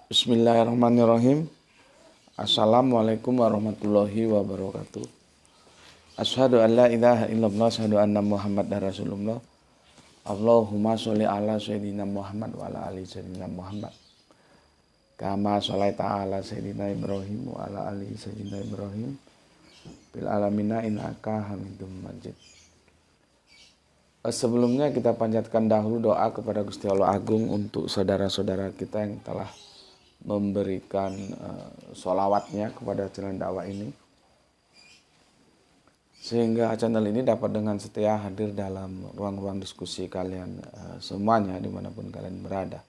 Bismillahirrahmanirrahim. Assalamualaikum warahmatullahi wabarakatuh. Asyhadu an la ilaha illallah, asyhadu anna Muhammadar Rasulullah. Allahumma sholli ala sayyidina Muhammad wa ala ali sayyidina Muhammad. Kama sholaita ala sayyidina Ibrahim wa ala ali sayyidina Ibrahim. Bil alamina innaka Hamidum Majid. Sebelumnya kita panjatkan dahulu doa kepada Gusti Allah Agung untuk saudara-saudara kita yang telah memberikan sholawatnya kepada channel dakwah ini, sehingga channel ini dapat dengan setia hadir dalam ruang-ruang diskusi kalian semuanya dimanapun kalian berada.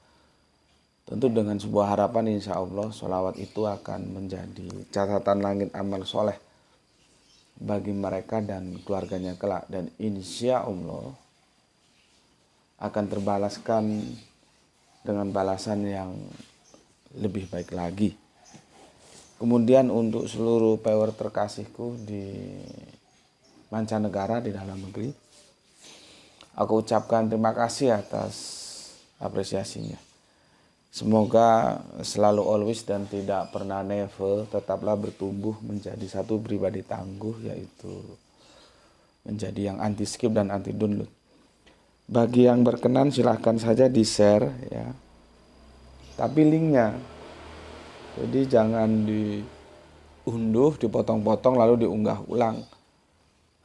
Tentu dengan sebuah harapan, insya Allah sholawat itu akan menjadi catatan langit amal soleh bagi mereka dan keluarganya kelak, dan insya Allah akan terbalaskan dengan balasan yang lebih baik lagi. Kemudian untuk seluruh viewer terkasihku di mancanegara, di dalam negeri, aku ucapkan terima kasih atas apresiasinya. Semoga selalu always dan tidak pernah never tetaplah bertumbuh menjadi satu pribadi tangguh, yaitu menjadi yang anti skip dan anti download. Bagi yang berkenan silahkan saja di share ya, tapi linknya, jadi jangan diunduh, dipotong-potong lalu diunggah ulang.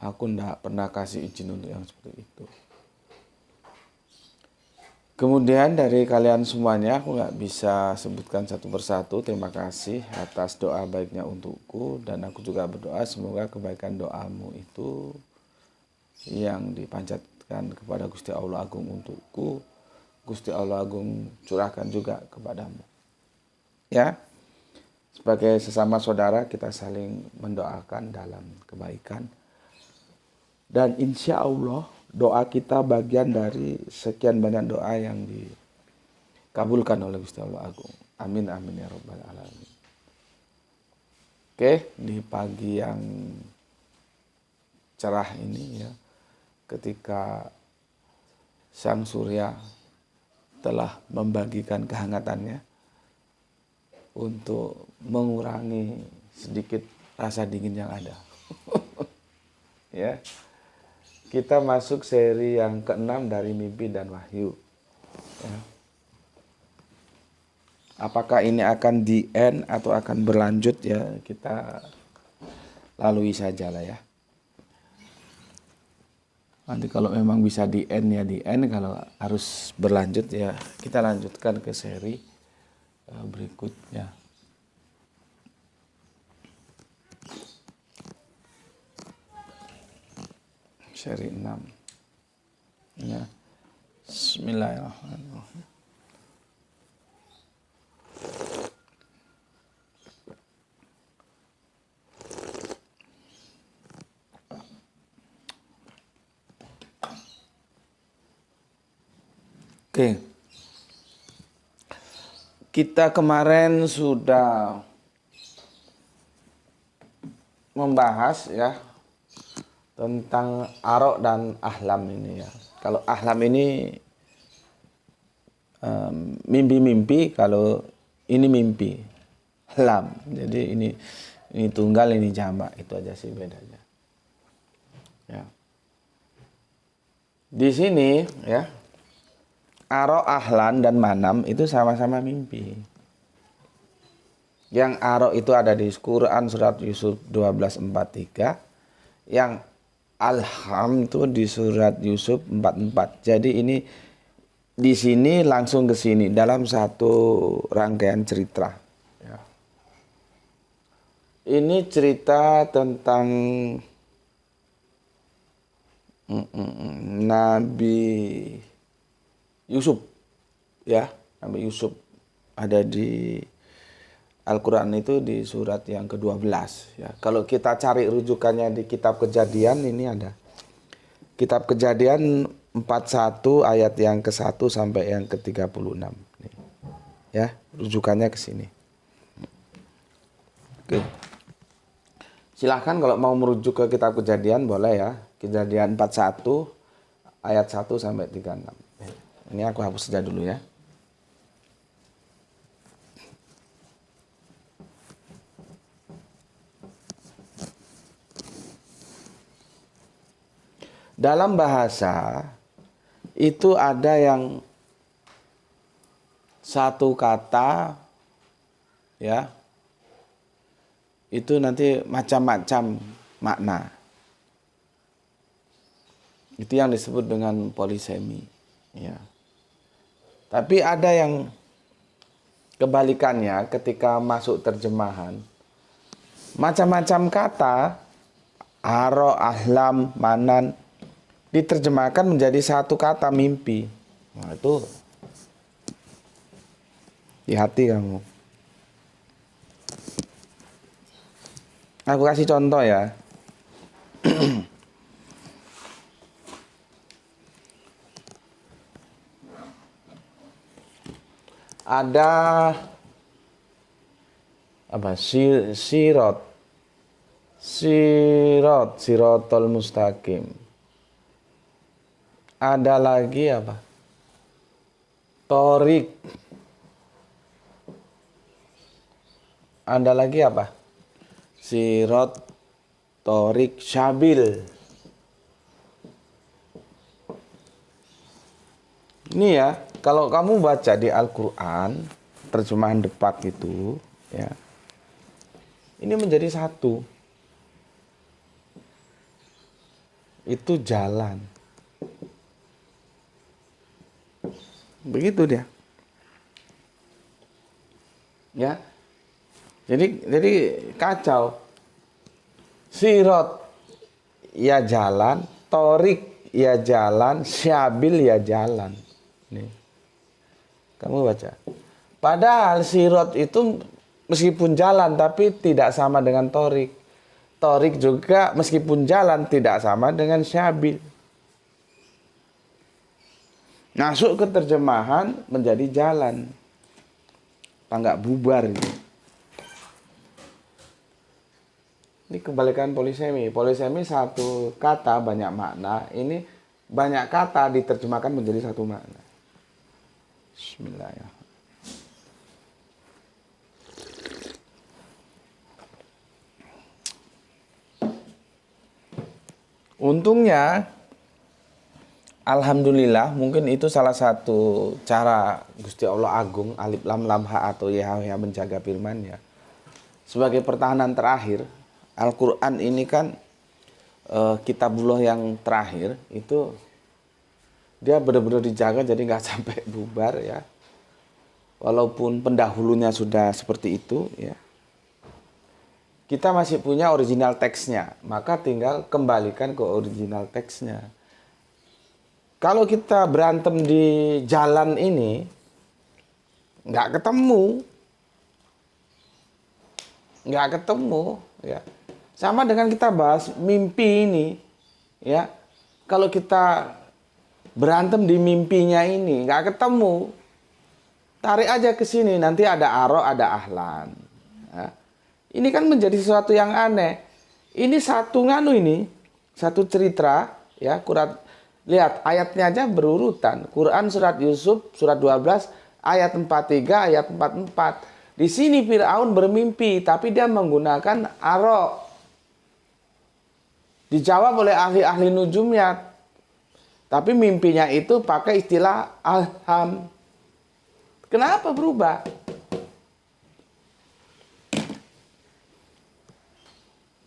Aku ndak pernah kasih izin untuk yang seperti itu. Kemudian dari kalian semuanya, aku nggak bisa sebutkan satu persatu. Terima kasih atas doa baiknya untukku, dan aku juga berdoa semoga kebaikan doamu itu yang dipanjatkan kepada Gusti Allah Agung untukku, Gusti Allah Agung curahkan juga kepadamu. Ya, sebagai sesama saudara kita saling mendoakan dalam kebaikan. Dan insya Allah doa kita bagian dari sekian banyak doa yang dikabulkan oleh Gusti Allah Agung. Amin amin ya rabbal alamin. Oke, di pagi yang cerah ini ya, ketika sang surya telah membagikan kehangatannya untuk mengurangi sedikit rasa dingin yang ada. Ya, kita masuk seri yang ke-6 dari Mimpi dan Wahyu. Ya. Apakah ini akan di end atau akan berlanjut ya, kita lalui saja lah ya. Nanti kalau memang bisa di end ya di end, kalau harus berlanjut ya kita lanjutkan ke seri berikutnya. Seri 6 ya. Bismillahirrahmanirrahim. Oke. Kita kemarin sudah membahas ya tentang arok dan ahlam ini ya. Kalau ahlam ini mimpi-mimpi, kalau ini mimpi ahlam. Jadi ini tunggal, ini jamak, itu aja sih bedanya. Ya. Di sini ya, arok, ahlan dan manam itu sama-sama mimpi. Yang arok itu ada di Quran surat Yusuf 12:43, yang alham itu di surat Yusuf 4:4. Jadi ini di sini langsung ke sini dalam satu rangkaian cerita. Ya. Ini cerita tentang Nabi Yusuf, ya, Nabi Yusuf ada di Al-Quran itu di surat yang ke-12 ya. Kalau kita cari rujukannya di kitab Kejadian, ini ada kitab Kejadian 41 ayat yang ke-1 sampai yang ke-36 ya, rujukannya ke sini. Oke. Silahkan kalau mau merujuk ke kitab Kejadian boleh ya. Kejadian 41 ayat 1 sampai 36. Ini aku hapus saja dulu ya. Dalam bahasa itu ada yang satu kata ya itu nanti macam-macam makna. Itu yang disebut dengan polisemi ya. Tapi ada yang kebalikannya ketika masuk terjemahan. Macam-macam kata aro, ahlam, manan diterjemahkan menjadi satu kata mimpi. Nah, itu hati-hati kamu. Aku kasih contoh ya. Ada apa? Sirotol mustaqim. Ada lagi apa? Torik. Ada lagi apa? Sirot, torik, syabil. Ini ya, kalau kamu baca di Al-Quran, terjemahan Depak itu, ya, ini menjadi satu. Itu jalan. Begitu dia. Ya. Jadi kacau. Sirot ya jalan, torik ya jalan, syabil ya jalan. Nih. Kamu baca. Padahal sirot itu meskipun jalan tapi tidak sama dengan torik. Torik juga meskipun jalan tidak sama dengan syabil. Masuk ke terjemahan menjadi jalan. Apa enggak bubar gitu. Ini kebalikan polisemi. Polisemi satu kata banyak makna. Ini banyak kata diterjemahkan menjadi satu makna. Bismillahirrahmanirrahim. Untungnya, alhamdulillah, mungkin itu salah satu cara Gusti Allah Agung, alif lam lam ha atau Yahweh menjaga firman-Nya. Sebagai pertahanan terakhir, Al-Quran ini kan kitabullah yang terakhir, itu dia benar-benar dijaga jadi nggak sampai bubar ya. Walaupun pendahulunya sudah seperti itu ya. Kita masih punya original teksnya, maka tinggal kembalikan ke original teksnya. Kalau kita berantem di jalan ini, nggak ketemu, ya. Sama dengan kita bahas mimpi ini, ya. Kalau kita berantem di mimpinya ini, nggak ketemu, tarik aja ke sini, nanti ada aro, ada ahlan. Ya. Ini kan menjadi sesuatu yang aneh. Ini satu satu cerita, ya. Lihat ayatnya aja berurutan. Quran surat Yusuf surat 12 ayat 43 ayat 44. Di sini Firaun bermimpi tapi dia menggunakan aro. Dijawab oleh ahli-ahli nujumnya. Tapi mimpinya itu pakai istilah alham. Kenapa berubah?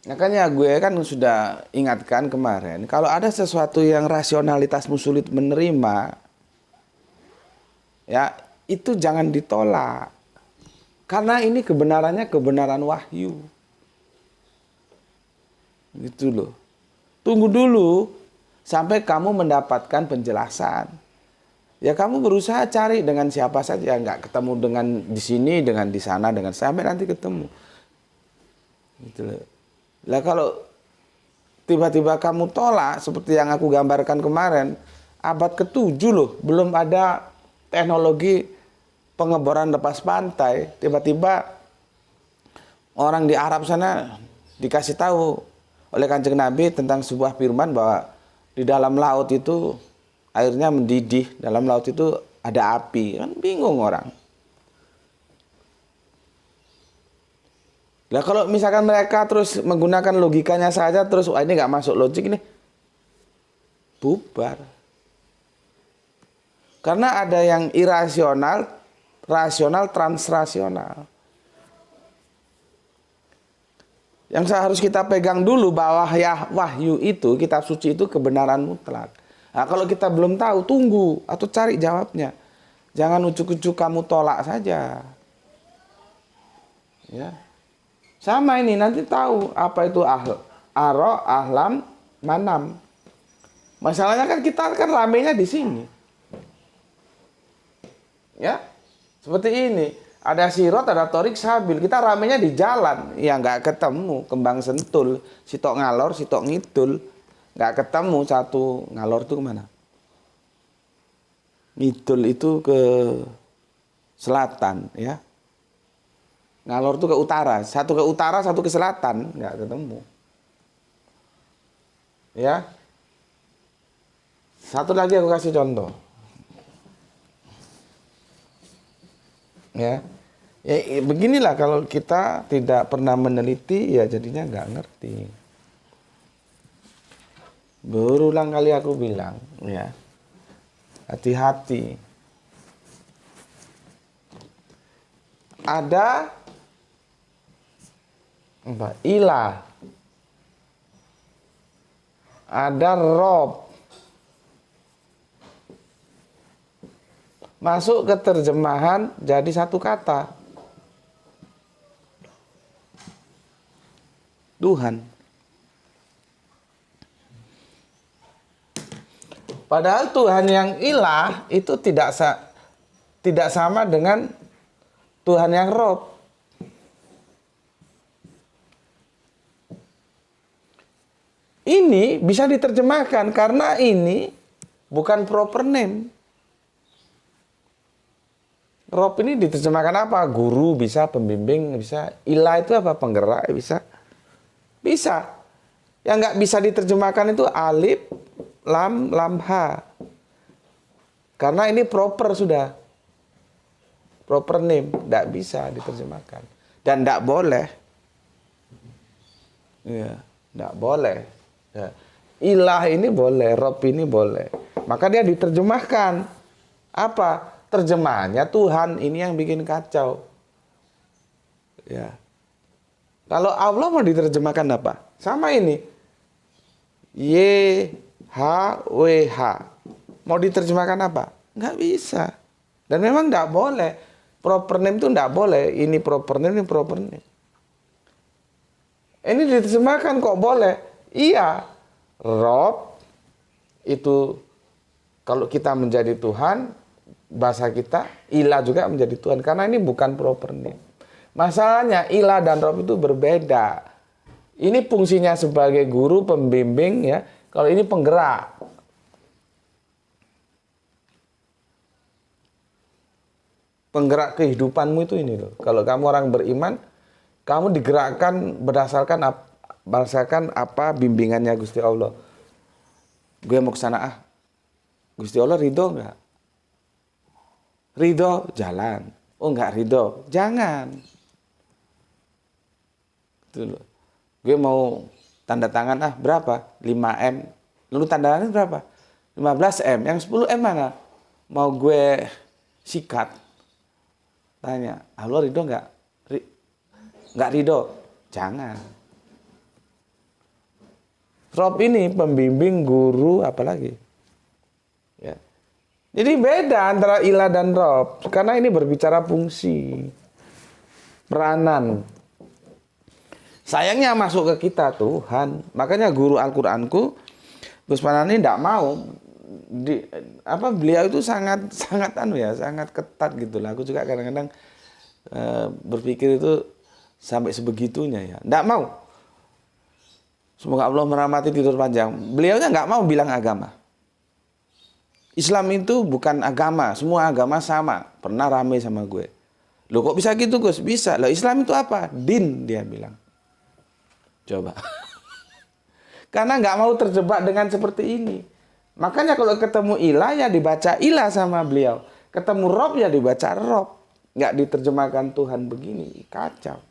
Makanya gue kan sudah ingatkan kemarin, kalau ada sesuatu yang rasionalitasmu sulit menerima, ya itu jangan ditolak. Karena ini kebenarannya kebenaran wahyu. Gitu loh. Tunggu dulu sampai kamu mendapatkan penjelasan. Ya kamu berusaha cari dengan siapa saja, nggak ketemu dengan di sini, dengan di sana, dengan sampai nanti ketemu. Gitu loh. Lah kalau tiba-tiba kamu tolak seperti yang aku gambarkan kemarin, abad ke-7 loh, belum ada teknologi pengeboran lepas pantai, tiba-tiba orang di Arab sana dikasih tahu oleh Kanjeng Nabi tentang sebuah firman bahwa di dalam laut itu airnya mendidih, dalam laut itu ada api. Kan bingung orang. Lah kalau misalkan mereka terus menggunakan logikanya saja terus ini nggak masuk logik ini. bubar. Karena ada yang irasional, rasional, transrasional. Yang harus kita pegang dulu bahwa wahyu itu, kitab suci itu kebenaran mutlak. Nah, kalau kita belum tahu, tunggu atau cari jawabnya. Jangan ujuk-ujuk kamu tolak saja. Ya. Sama ini nanti tahu apa itu aro, ahlam, manam. Masalahnya kan kita kan ramenya di sini. Ya. Seperti ini. Ada sirot, ada torik, sabil. Kita ramenya di jalan. Ya nggak ketemu. Kembang sentul. Sitok ngalor, sitok ngidul. Nggak ketemu satu. Ngalor itu kemana? Ngidul itu ke selatan. Ya. Ngalor itu ke utara. Satu ke utara, satu ke selatan. Nggak ketemu. Ya. Satu lagi aku kasih contoh. Ya, beginilah kalau kita tidak pernah meneliti, ya jadinya nggak ngerti. Berulang kali aku bilang, ya, hati-hati. Ada ilah, ada rob. Masuk ke terjemahan jadi satu kata. Tuhan. Padahal Tuhan yang ilah itu tidak sama dengan Tuhan yang rob. Ini bisa diterjemahkan karena ini bukan proper name. Rob ini diterjemahkan apa? Guru bisa, pembimbing bisa. Ilah itu apa? Penggerak bisa. Bisa. Yang nggak bisa diterjemahkan itu alif, lam, ha. Karena ini proper sudah. Proper name. Nggak bisa diterjemahkan. Dan nggak boleh. Ya, nggak boleh. Ya. Ilah ini boleh, Rob ini boleh. Maka dia diterjemahkan. Apa? Terjemahannya Tuhan, ini yang bikin kacau. Ya. Kalau Allah mau diterjemahkan apa? Sama ini. YHWH. Mau diterjemahkan apa? Nggak bisa. Dan memang nggak boleh. Proper name itu nggak boleh. Ini proper name, ini proper name. Ini diterjemahkan kok boleh? Iya. Rob itu kalau kita menjadi Tuhan, bahasa kita, ilah juga menjadi Tuhan. Karena ini bukan proper name. Masalahnya ilah dan rob itu berbeda. Ini fungsinya sebagai guru, pembimbing, ya. Kalau ini penggerak. Penggerak kehidupanmu itu ini loh. Kalau kamu orang beriman, kamu digerakkan berdasarkan apa bimbingannya Gusti Allah. Gue mau ke sana Gusti Allah ridho enggak? Ridho, jalan. Oh enggak ridho, jangan. Itu loh. Gue mau tanda tangan berapa? 5M. Lalu tanda tangan berapa? 15M. Yang 10M mana? Mau gue sikat. Tanya, Allah ridho enggak? Enggak ridho, jangan. Rob ini pembimbing, guru, apalagi. Ya. Jadi beda antara ilah dan rob. Karena ini berbicara fungsi. Peranan. Sayangnya masuk ke kita Tuhan. Makanya guru Al-Quranku, Gus Panani tidak mau. Beliau itu sangat ketat gitu lah. Aku juga kadang-kadang berpikir itu sampai sebegitunya ya. Tidak mau. Semoga Allah merahmati tidur panjang. Beliaunya nggak mau bilang agama. Islam itu bukan agama, semua agama sama. Pernah rame sama gue. Loh kok bisa gitu Gus? Bisa. Loh Islam itu apa? Din, dia bilang. Coba. Karena nggak mau terjebak dengan seperti ini. Makanya kalau ketemu ilah ya dibaca ilah sama beliau. Ketemu rob ya dibaca rob. Nggak diterjemahkan Tuhan begini. Kacau.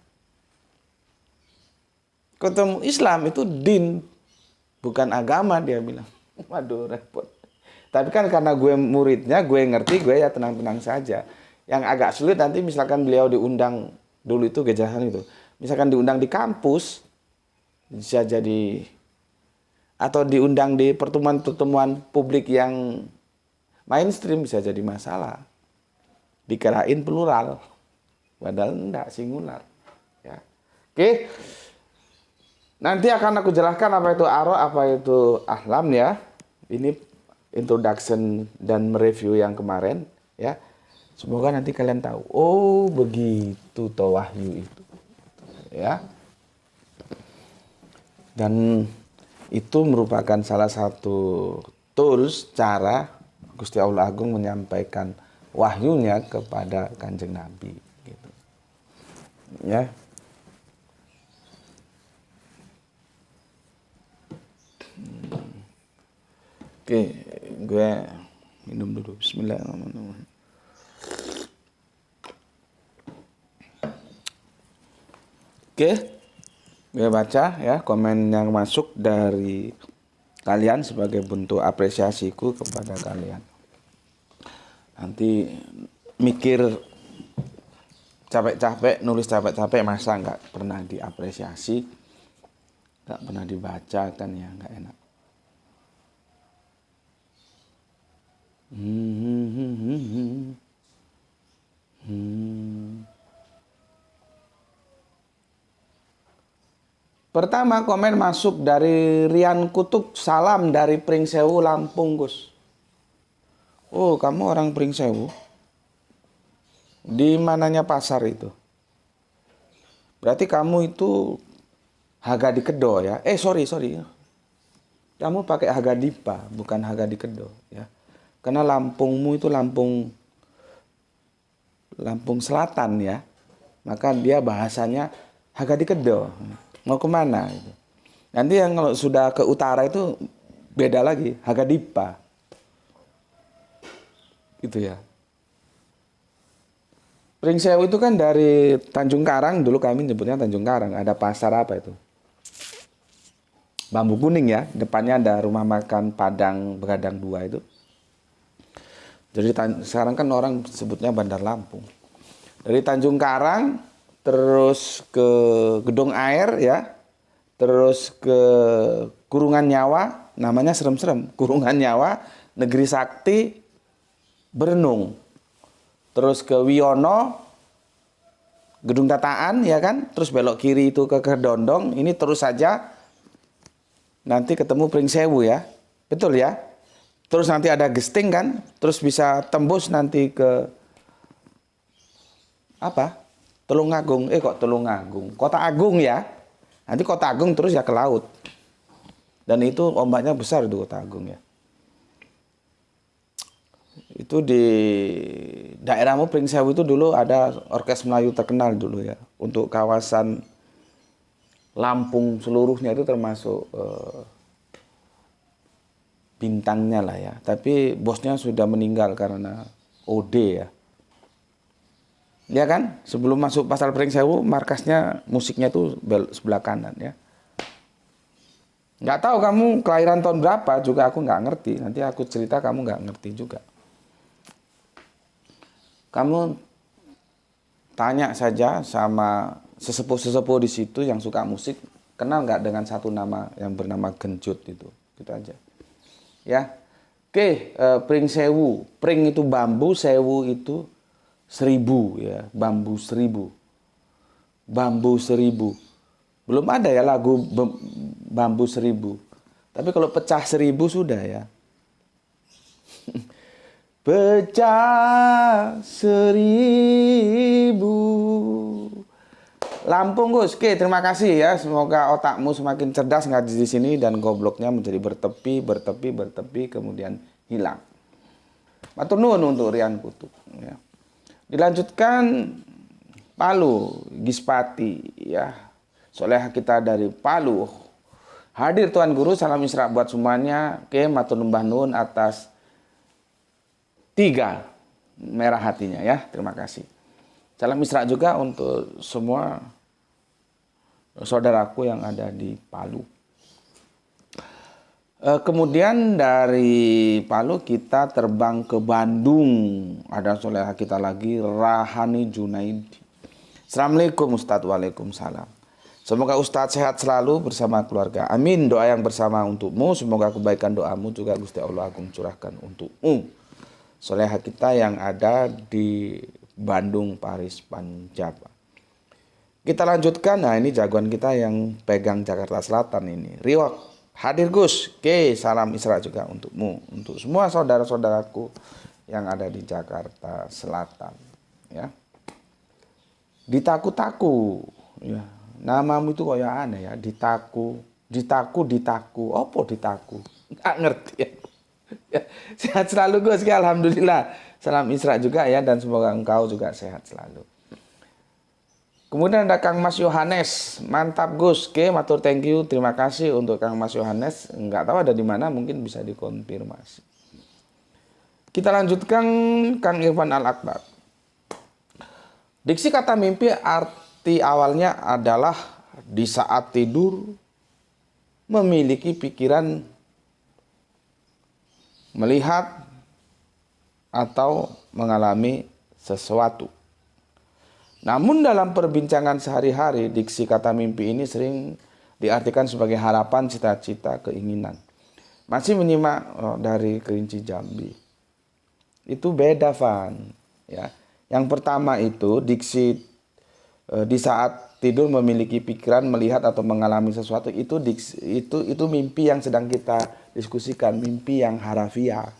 Ketemu Islam itu din. Bukan agama dia bilang. Waduh, repot. Tapi kan karena gue muridnya, gue ngerti, gue ya tenang-tenang saja. Yang agak sulit nanti misalkan beliau diundang dulu itu Gejahan itu. Misalkan diundang di kampus, bisa jadi, atau diundang di pertemuan-pertemuan publik yang mainstream bisa jadi masalah. Dikirain plural, padahal enggak, singular. Ya. Oke, nanti akan aku jelaskan apa itu aro, apa itu ahlam ya. Ini introduction dan mereview yang kemarin ya. Semoga nanti kalian tahu. Oh, begitu toh wahyu itu. Ya. Dan itu merupakan salah satu tools cara Gusti Allah Agung menyampaikan wahyunya kepada Kanjeng Nabi gitu. Ya. Oke, gue minum dulu. Bismillahirrahmanirrahim. Oke, gue baca ya komen yang masuk dari kalian sebagai bentuk apresiasiku kepada kalian. Nanti mikir capek-capek, nulis capek-capek, masa nggak pernah diapresiasi, nggak pernah dibaca kan ya, nggak enak. Pertama komen masuk dari Rian Kutub, salam dari Pringsewu, Lampung, Gus. Oh, kamu orang Pringsewu? Di mananya pasar itu? Berarti kamu itu Haga di Kedo ya? Sorry. Kamu pakai Haga Dipa, bukan Haga di Kedo ya. Karena Lampungmu itu Lampung Selatan ya. Maka dia bahasanya Haga di Kedo. Mau kemana gitu. Nanti yang kalau sudah ke utara itu beda lagi, Haga Dipa. Gitu ya. Pringsewu itu kan dari Tanjung Karang, dulu kami nyebutnya Tanjung Karang. Ada pasar apa itu? Bambu Kuning ya, depannya ada rumah makan Padang Begadang 2 itu. Jadi sekarang kan orang sebutnya Bandar Lampung. Dari Tanjung Karang terus ke Gedung Air ya, terus ke Kurungan Nyawa, namanya serem-serem, Kurungan Nyawa, Negeri Sakti, Berenung, terus ke Wiono, Gedung Tataan ya kan, terus belok kiri itu ke Kedondong, ini terus saja nanti ketemu Pringsewu ya, betul ya, terus nanti ada Gesting kan, terus bisa tembus nanti ke apa? Tulungagung, Tulungagung, Kota Agung ya. Nanti Kota Agung terus ya ke laut. Dan itu ombaknya besar di Kota Agung ya. Itu di daerahmu Pringsewu itu dulu ada orkes Melayu terkenal dulu ya. Untuk kawasan Lampung seluruhnya itu termasuk bintangnya lah ya. Tapi bosnya sudah meninggal karena OD ya. Ya kan, sebelum masuk Pasar Pringsewu, markasnya musiknya tuh sebelah kanan ya. Nggak tahu kamu kelahiran tahun berapa juga aku nggak ngerti. Nanti aku cerita kamu nggak ngerti juga. Kamu tanya saja sama sesepuh-sesepuh di situ yang suka musik, kenal nggak dengan satu nama yang bernama Genjut itu, gitu aja. Ya, oke, Pringsewu, Pring itu bambu, sewu itu 1000 ya, bambu 1000. Bambu 1000. Belum ada ya lagu bambu 1000. Tapi kalau pecah 1000 sudah ya. Pecah 1000. Lampung Gus, oke terima kasih ya. Semoga otakmu semakin cerdas ngaji di sini dan gobloknya menjadi bertepi, kemudian hilang. Matur nuwun untuk Rian Kutub ya. Dilanjutkan Palu, Gispati ya. Soalnya kita dari Palu. Hadir Tuan Guru, salam Isra buat semuanya. Oke, matur numbah nuwun atas 3 merah hatinya ya. Terima kasih. Salam Isra juga untuk semua saudaraku yang ada di Palu. Kemudian dari Palu kita terbang ke Bandung. Ada soleha kita lagi, Rahani Junaidi. Assalamualaikum Ustadz. Waalaikumsalam. Semoga Ustadz sehat selalu bersama keluarga. Amin. Doa yang bersama untukmu. Semoga kebaikan doamu juga Gusti Allah Agung curahkan untukmu. Soleha kita yang ada di Bandung, Paris, Panjapa. Kita lanjutkan. Nah, ini jagoan kita yang pegang Jakarta Selatan ini. Riwak. Hadir Gus. Oke, salam Isra juga untukmu. Untuk semua saudara-saudaraku yang ada di Jakarta Selatan. Ya. Ditaku-taku. Ya. Namamu itu kayak aneh ya. Ditaku. Opo ditaku? Nggak ngerti ya. Ya. Sehat selalu Gus. Ya, alhamdulillah. Salam Isra juga ya. Dan semoga engkau juga sehat selalu. Kemudian ada Kang Mas Yohanes, mantap Gus, oke, matur thank you, terima kasih untuk Kang Mas Yohanes, nggak tahu ada di mana, mungkin bisa dikonfirmasi. Kita lanjutkan Kang Irfan Al-Akbar. Diksi kata mimpi arti awalnya adalah di saat tidur memiliki pikiran melihat atau mengalami sesuatu. Namun dalam perbincangan sehari-hari, diksi kata mimpi ini sering diartikan sebagai harapan, cita-cita, keinginan. Masih menyimak dari Kerinci Jambi. Itu beda, Van. Ya. Yang pertama itu diksi di saat tidur memiliki pikiran, melihat atau mengalami sesuatu, itu mimpi yang sedang kita diskusikan, mimpi yang harafiah.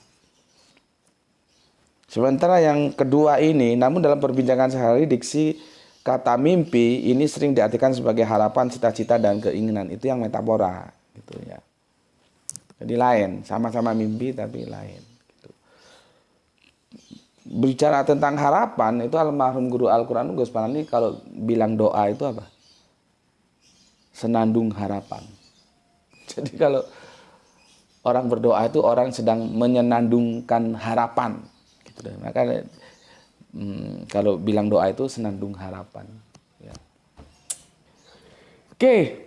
Sementara yang kedua ini, namun dalam perbincangan sehari, diksi kata mimpi ini sering diartikan sebagai harapan, cita-cita, dan keinginan. Itu yang metafora, gitu ya. Jadi lain, sama-sama mimpi tapi lain. Gitu. Bicara tentang harapan, itu almarhum guru Al-Quran Gus Panani kalau bilang doa itu apa? Senandung harapan. Jadi kalau orang berdoa itu orang sedang menyenandungkan harapan. Maka kalau bilang doa itu senandung harapan. Ya. Oke,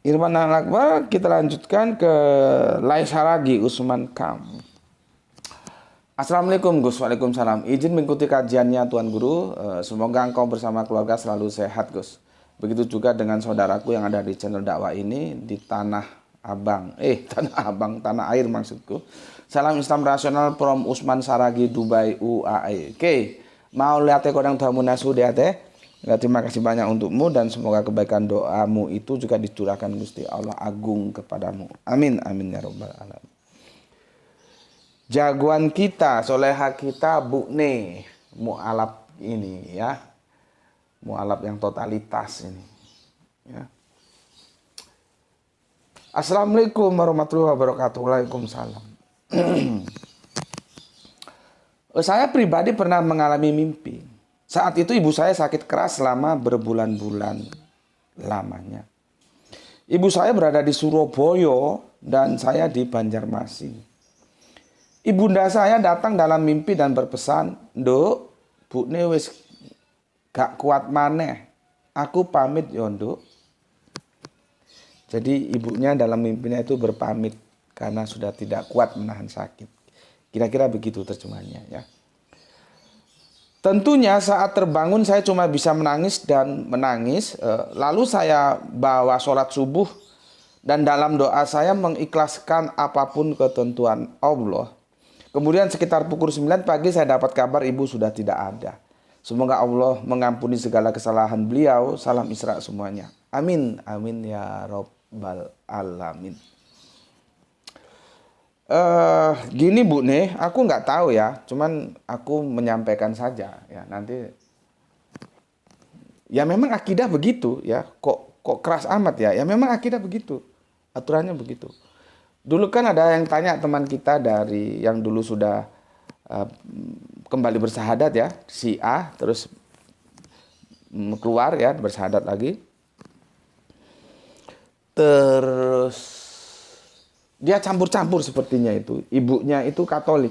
Irfan Al-Akbar, kita lanjutkan ke Laisaragi Usman Kam. Assalamualaikum Gus. Waalaikumsalam. Izin mengikuti kajiannya Tuan Guru. Semoga engkau bersama keluarga selalu sehat Gus. Begitu juga dengan saudaraku yang ada di channel dakwah ini di Tanah Abang. Tanah Air maksudku. Salam Islam rasional from Usman Saragi Dubai UAE. Oke, mau lihat kodang tamu nasu dia teh. Terima kasih banyak untukmu dan semoga kebaikan doamu itu juga dicurahkan Gusti Allah Agung kepadamu. Amin amin ya robbal alamin. Jagoan kita, soleha kita Bukne mualaf ini ya. Mualaf yang totalitas ini. Ya. Assalamualaikum warahmatullahi wabarakatuh. Waalaikumsalam. Saya pribadi pernah mengalami mimpi. Saat itu ibu saya sakit keras selama berbulan-bulan lamanya. Ibu saya berada di Surabaya dan saya di Banjarmasin. Ibunda saya datang dalam mimpi dan berpesan, "Nduk, Bukne wis gak kuat maneh. Aku pamit yo, Nduk." Jadi ibunya dalam mimpinya itu berpamit karena sudah tidak kuat menahan sakit. Kira-kira begitu terjemahannya ya. Tentunya saat terbangun saya cuma bisa menangis dan menangis. Lalu saya bawa sholat subuh dan dalam doa saya mengikhlaskan apapun ketentuan Allah. Kemudian sekitar pukul 9 pagi saya dapat kabar ibu sudah tidak ada. Semoga Allah mengampuni segala kesalahan beliau. Salam Isra semuanya. Amin. Amin ya Rabbal Alamin. Gini Bu nih, aku nggak tahu ya, cuman aku menyampaikan saja ya. Nanti ya memang akidah begitu ya, kok keras amat ya. Ya memang akidah begitu, aturannya begitu. Dulu kan ada yang tanya teman kita dari yang dulu sudah kembali bersahadat ya, si A, terus keluar ya bersahadat lagi, terus dia campur-campur sepertinya itu. Ibunya itu Katolik.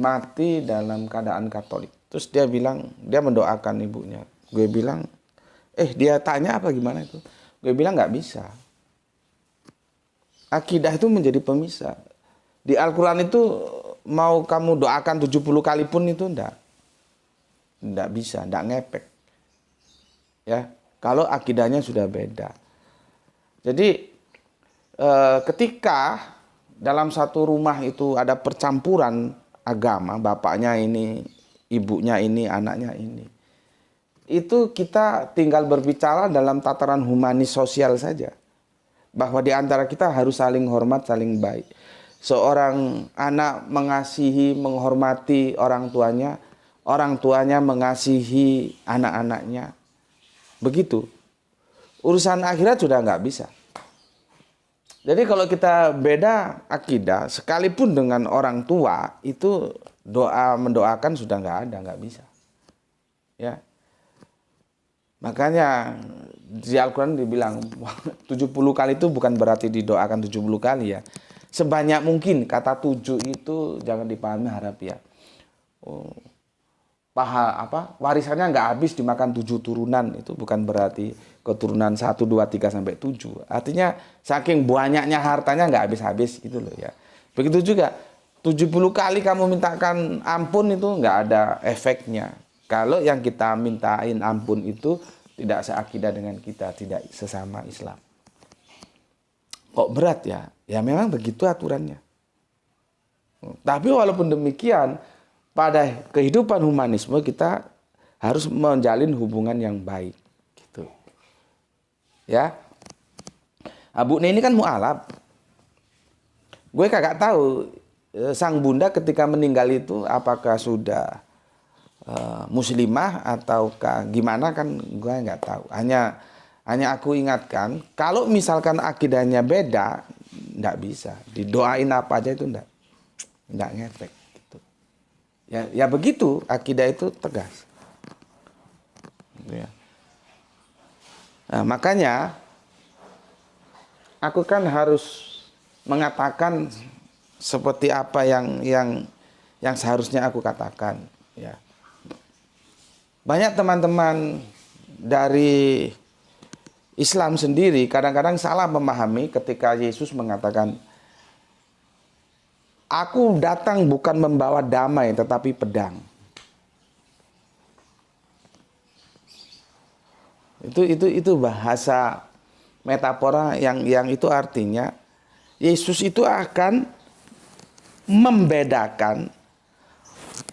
Mati dalam keadaan Katolik. Terus dia bilang, dia mendoakan ibunya. Gue bilang, dia tanya apa gimana itu. Gue bilang nggak bisa. Akidah itu menjadi pemisah. Di Al-Quran itu mau kamu doakan 70 kali pun itu enggak bisa, enggak ngepek. Ya, kalau akidahnya sudah beda. Jadi ketika dalam satu rumah itu ada percampuran agama, bapaknya ini, ibunya ini, anaknya ini. Itu kita tinggal berbicara dalam tataran humanis sosial saja. Bahwa di antara kita harus saling hormat, saling baik. Seorang anak mengasihi, menghormati orang tuanya mengasihi anak-anaknya. Begitu. Urusan akhirat sudah nggak bisa. Jadi kalau kita beda akidah, sekalipun dengan orang tua, itu doa mendoakan sudah nggak bisa. Ya. Makanya di Al-Quran dibilang 70 kali itu bukan berarti didoakan 70 kali ya. Sebanyak mungkin, kata 7 itu jangan dipahami harafiah. Warisannya nggak habis dimakan 7 turunan, itu bukan berarti keturunan 1, 2, 3 sampai 7. Artinya saking banyaknya hartanya nggak habis-habis gitu loh ya. Begitu juga 70 kali kamu mintakan ampun itu nggak ada efeknya. Kalau yang kita mintain ampun itu tidak seakidah dengan kita, tidak sesama Islam. Kok berat ya? Ya memang begitu aturannya. Tapi walaupun demikian, pada kehidupan humanisme kita harus menjalin hubungan yang baik. Gitu. Ya. Abu ini kan mu'alaf. Gue kagak tahu sang bunda ketika meninggal itu apakah sudah muslimah ataukah gimana, kan gue nggak tahu. Hanya aku ingatkan, kalau misalkan akidahnya beda, nggak bisa didoain apa aja itu nggak ngefek gitu. Ya begitu, akidah itu tegas. Ya. Nah, makanya aku kan harus mengatakan seperti apa yang seharusnya aku katakan. Ya. Banyak teman-teman dari Islam sendiri kadang-kadang salah memahami ketika Yesus mengatakan, aku datang bukan membawa damai tetapi pedang. Itu bahasa metafora yang itu artinya Yesus itu akan membedakan,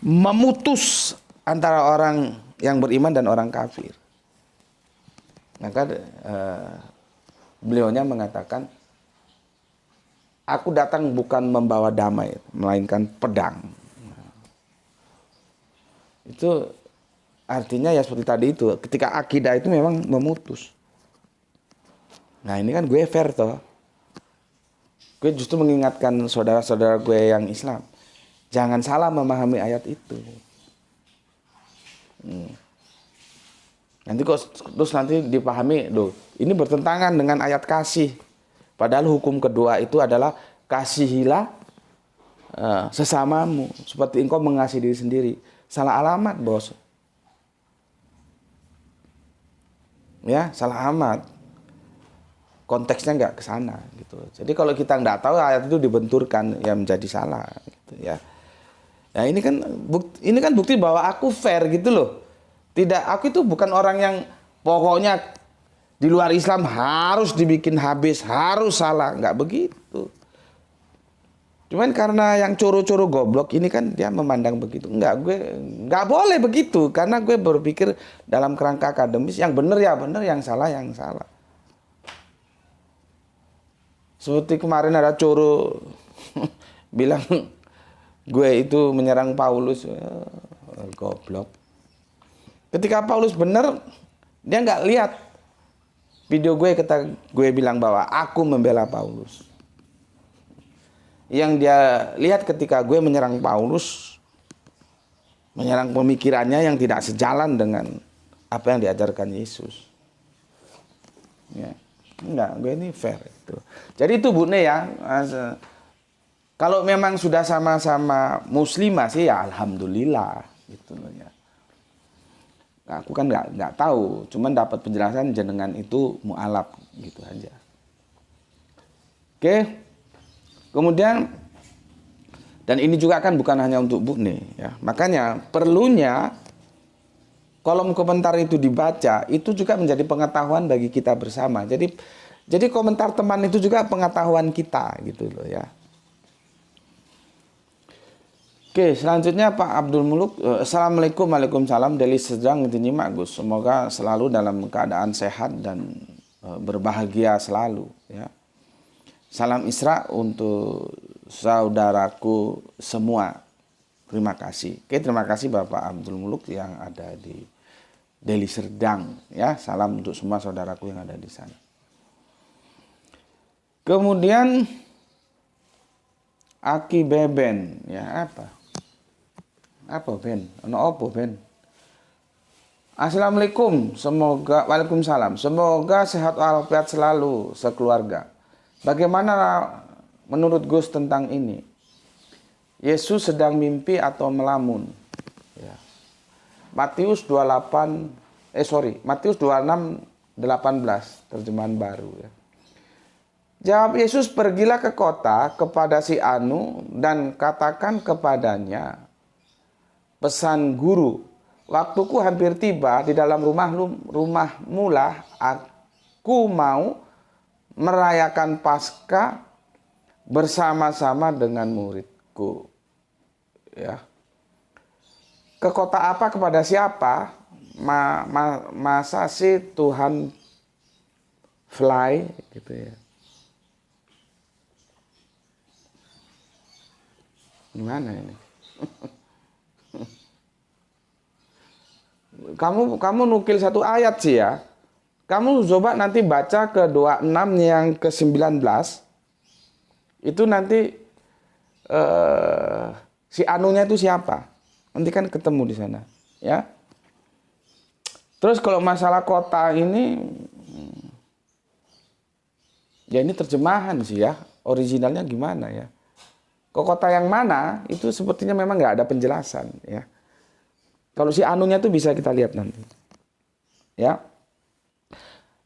memutus antara orang yang beriman dan orang kafir. Maka beliaunya mengatakan, aku datang bukan membawa damai, melainkan pedang. Itu artinya ya seperti tadi itu, ketika akidah itu memang memutus. Nah ini kan gue fair toh. Gue justru mengingatkan saudara-saudara gue yang Islam, jangan salah memahami ayat itu. Nanti dipahami, ini bertentangan dengan ayat kasih. Padahal hukum kedua itu adalah kasihilah sesamamu seperti engkau mengasihi diri sendiri. Salah alamat, bos. Ya, salah alamat. Konteksnya nggak ke sana gitu. Jadi kalau kita nggak tahu ayat itu dibenturkan, ya menjadi salah gitu ya. Nah, ini kan bukti bahwa aku fair gitu loh. Tidak, aku itu bukan orang yang pokoknya di luar Islam harus dibikin habis, harus salah, nggak begitu. Cuman karena yang coro-coro goblok ini kan dia memandang begitu. Gue nggak boleh begitu, karena gue berpikir dalam kerangka akademis, yang benar ya benar, yang salah ya salah. Seperti kemarin ada coro bilang gue itu menyerang Paulus, goblok. Ketika Paulus benar, dia nggak lihat video gue bilang bahwa aku membela Paulus. Yang dia lihat ketika gue menyerang Paulus, menyerang pemikirannya yang tidak sejalan dengan apa yang diajarkan Yesus. Ya, enggak, gue ini fair itu. Jadi itu Bu Ne ya. Kalau memang sudah sama-sama muslimah sih ya alhamdulillah gitu loh ya. Aku kan nggak tahu, cuman dapat penjelasan jenengan itu mu'alaf gitu aja. Oke. Kemudian, dan ini juga kan bukan hanya untuk Bukne, ya. Makanya perlunya kolom komentar itu dibaca, itu juga menjadi pengetahuan bagi kita bersama. Jadi komentar teman itu juga pengetahuan kita gitu loh ya. Oke, selanjutnya Pak Abdul Muluk. Assalamualaikum, waalaikumsalam. Deli sedang itu nyimak Gus. Semoga selalu dalam keadaan sehat dan berbahagia selalu ya. Salam Isra untuk saudaraku semua. Terima kasih. Oke, terima kasih Bapak Abdul Muluk yang ada di Deli Serdang ya. Salam untuk semua saudaraku yang ada di sana. Kemudian Aki Beben ya, apa Ben? Apa Ben? Assalamualaikum, waalaikumsalam. Semoga sehat walafiat selalu sekeluarga. Bagaimana menurut Gus tentang ini? Yesus sedang mimpi atau melamun? Ya. Matius 26:18 terjemahan baru ya. Jawab Yesus, pergilah ke kota kepada si Anu dan katakan kepadanya, pesan guru, waktuku hampir tiba, di dalam rumahmu lah aku mau merayakan Paskah bersama-sama dengan muridku. Ya. Ke kota apa, kepada siapa? Masa sih Tuhan fly gitu ya. Gimana ini? Kamu nukil satu ayat sih ya. Kamu coba nanti baca ke 26 yang ke-19. Itu nanti si anunya itu siapa? Nanti kan ketemu di sana, ya. Terus kalau masalah kota ini, ya ini terjemahan sih ya. Originalnya gimana ya? Ke kota yang mana itu sepertinya memang nggak ada penjelasan ya. Kalau si anunya itu bisa kita lihat nanti. Ya.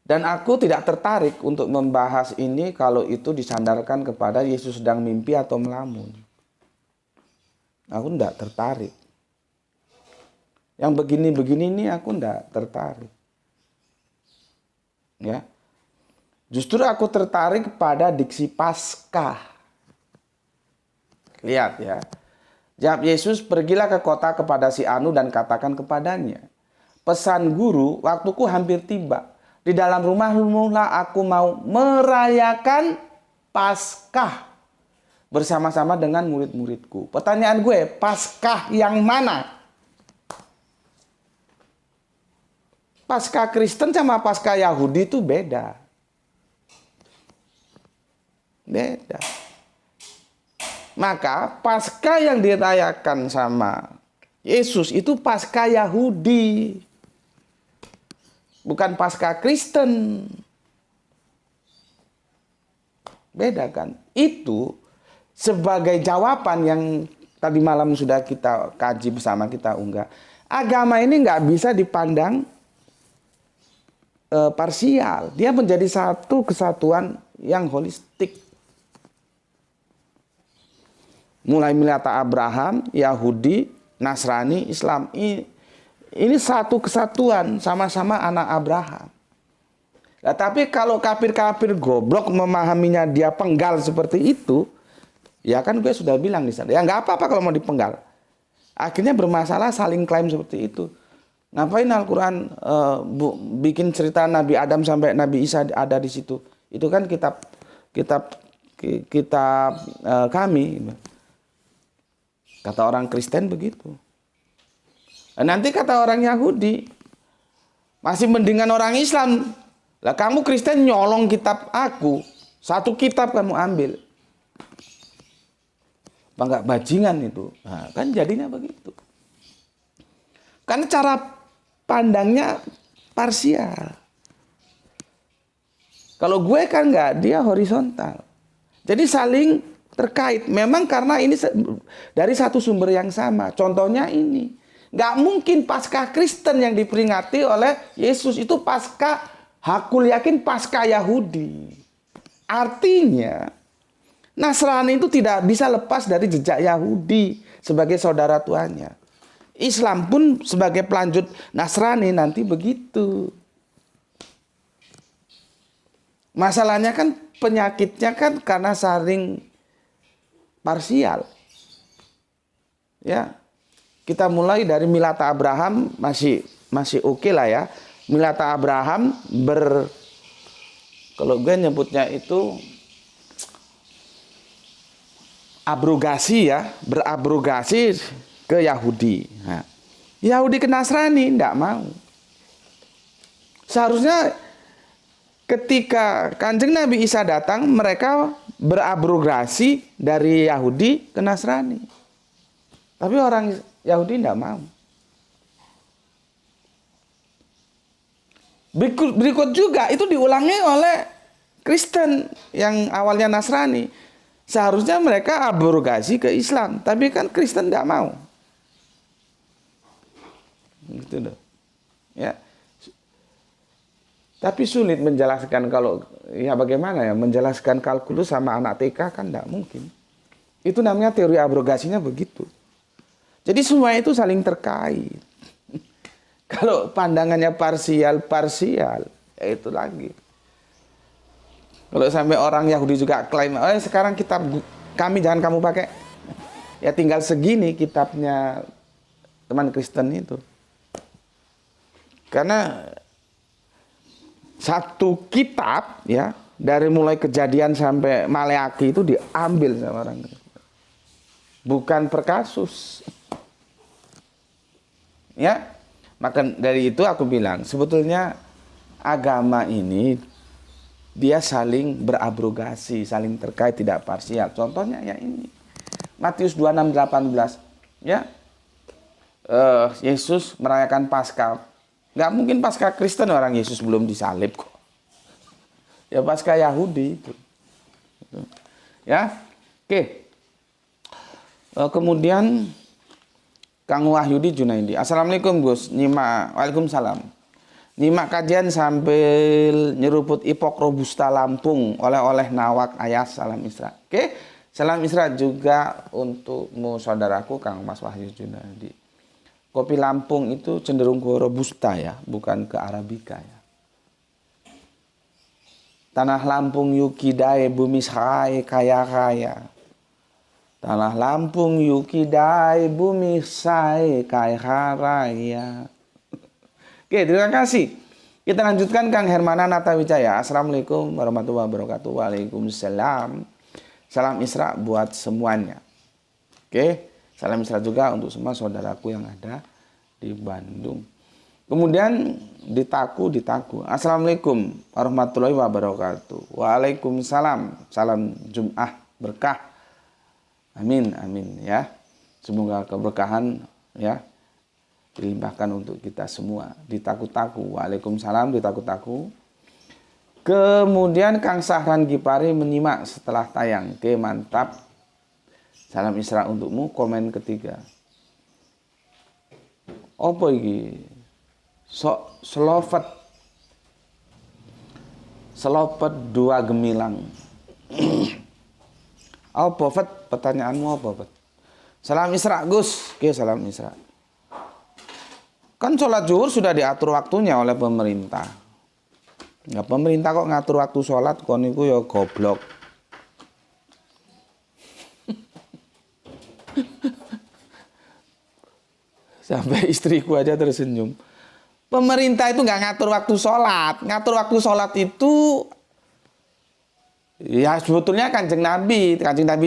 Dan aku tidak tertarik untuk membahas ini kalau itu disandarkan kepada Yesus sedang mimpi atau melamun. Aku tidak tertarik. Yang begini-begini ini aku tidak tertarik. Ya. Justru aku tertarik pada diksi Paskah. Lihat ya. Jawab Yesus, pergilah ke kota kepada si Anu dan katakan kepadanya, pesan guru, waktuku hampir tiba. Di dalam rumahmu lah aku mau merayakan Paskah bersama-sama dengan murid-muridku. Pertanyaan gue, Paskah yang mana? Paskah Kristen sama Paskah Yahudi itu beda. Beda. Maka Paskah yang dirayakan sama Yesus itu Paskah Yahudi. Bukan Paskah Kristen. Beda kan? Itu sebagai jawaban yang tadi malam sudah kita kaji bersama, kita unggah. Agama ini nggak bisa dipandang parsial. Dia menjadi satu kesatuan yang holistik. Mulai milata Abraham, Yahudi, Nasrani, Islam. Ini satu kesatuan, sama-sama anak Abraham. Nah, tapi kalau kafir-kafir goblok memahaminya dia penggal seperti itu, ya kan gue sudah bilang di sana. Ya nggak apa-apa kalau mau dipenggal. Akhirnya bermasalah saling klaim seperti itu. Ngapain Al-Quran bikin cerita Nabi Adam sampai Nabi Isa ada di situ? Itu kan kitab kami. Kata orang Kristen begitu. Nanti kata orang Yahudi, masih mendingan orang Islam. Lah kamu Kristen nyolong kitab aku, satu kitab kamu ambil. Apa enggak bajingan itu? Nah, kan jadinya begitu. Karena cara pandangnya parsial. Kalau gue kan enggak, dia horizontal. Jadi saling terkait. Memang karena ini dari satu sumber yang sama. Contohnya ini. Nggak mungkin Paskah Kristen yang diperingati oleh Yesus itu Paskah, hakul yakin Paskah Yahudi. Artinya Nasrani itu tidak bisa lepas dari jejak Yahudi sebagai saudara tuanya. Islam pun sebagai pelanjut Nasrani nanti begitu. Masalahnya kan penyakitnya kan karena saling parsial. Ya. Kita mulai dari Milata Abraham masih oke lah ya. Milata Abraham kalau gue nyebutnya itu berabrogasi ke Yahudi. Nah, Yahudi ke Nasrani tidak mau. Seharusnya ketika Kanjeng Nabi Isa datang, mereka berabrogasi dari Yahudi ke Nasrani. Tapi orang Yahudi tidak mau. Berikut juga itu diulangi oleh Kristen yang awalnya Nasrani. Seharusnya mereka abrogasi ke Islam, tapi kan Kristen tidak mau. Gitu loh. Ya. Tapi sulit menjelaskan kalau ya bagaimana ya menjelaskan kalkulus sama anak TK kan tidak mungkin. Itu namanya teori abrogasinya begitu. Jadi semua itu saling terkait. Kalau pandangannya parsial, ya itu lagi. Kalau sampai orang Yahudi juga klaim, sekarang kitab kami jangan kamu pakai. Ya tinggal segini kitabnya teman Kristen itu. Karena satu kitab ya dari mulai Kejadian sampai Maleaki itu diambil sama orang Kristen. Bukan per kasus. Ya, maka dari itu aku bilang sebetulnya agama ini dia saling berabrogasi, saling terkait, tidak parsial. Contohnya ya ini. Matius 26:18. Ya. Yesus merayakan Paskah. Nggak mungkin Paskah Kristen orang Yesus belum disalib kok. Ya Paskah Yahudi itu. Ya. Oke. Kemudian Kang Wahyudi Junaidi. Assalamualaikum Gus. Waalaikumsalam. Nyimak kajian sambil nyeruput Ipok Robusta Lampung oleh Nawak Ayas. Salam Isra. Oke, salam Isra juga untukmu saudaraku Kang Mas Wahyu Junadi. Kopi Lampung itu cenderung ke Robusta ya, bukan ke Arabica ya. Tanah Lampung yukidai bumi sae kaya-kaya. Tanah Lampung yukidai bumi sae kaya-kaya. Oke, terima kasih. Kita lanjutkan Kang Hermana Natawijaya. Assalamualaikum warahmatullahi wabarakatuh. Waalaikumsalam. Salam Isra buat semuanya. Oke, salam Isra juga untuk semua saudaraku yang ada di Bandung. Kemudian ditaku. Assalamualaikum warahmatullahi wabarakatuh. Waalaikumsalam. Salam Jum'ah berkah. Amin ya. Semoga keberkahan ya dilimpahkan untuk kita semua. Ditaku. Waalaikumsalam ditaku. Kemudian Kang Sahran Gipari menyimak setelah tayang. Oke, mantap. Salam Isra untukmu. Komen ketiga. Apa iki? Selopet 2 gemilang. Apa, Fet? Pertanyaanmu apa, Fet? Salam Isra, Gus. Oke, salam Isra. Kan sholat zuhur sudah diatur waktunya oleh pemerintah. Ya, pemerintah kok ngatur waktu sholat, kon niku ya goblok. Sampai istriku aja tersenyum. Pemerintah itu nggak ngatur waktu sholat. Ngatur waktu sholat itu ya sebetulnya Kanjeng Nabi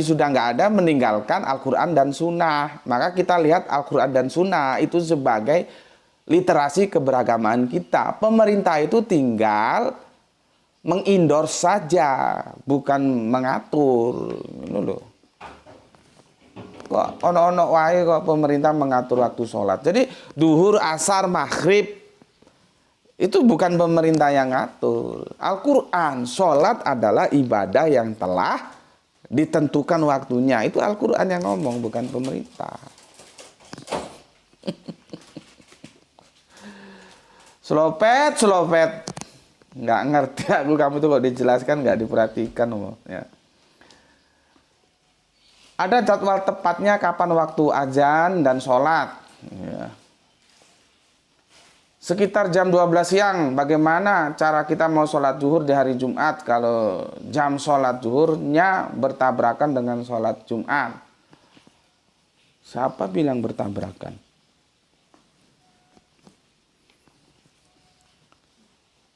sudah nggak ada, meninggalkan Al-Quran dan Sunnah. Maka kita lihat Al-Quran dan Sunnah itu sebagai literasi keberagamaan kita. Pemerintah itu tinggal mengendorse saja, bukan mengatur. Ini loh. Kok ono-ono wae kok pemerintah mengatur waktu sholat. Jadi duhur, asar, maghrib itu bukan pemerintah yang ngatur. Al-Quran, sholat adalah ibadah yang telah ditentukan waktunya. Itu Al-Quran yang ngomong, bukan pemerintah. Selopet. Nggak ngerti aku, kamu tuh kok dijelaskan nggak diperhatikan. Ya. Ada jadwal tepatnya kapan waktu azan dan sholat. Ya. Sekitar jam 12 siang, bagaimana cara kita mau sholat zuhur di hari Jumat kalau jam sholat zuhurnya bertabrakan dengan sholat Jumat? Siapa bilang bertabrakan?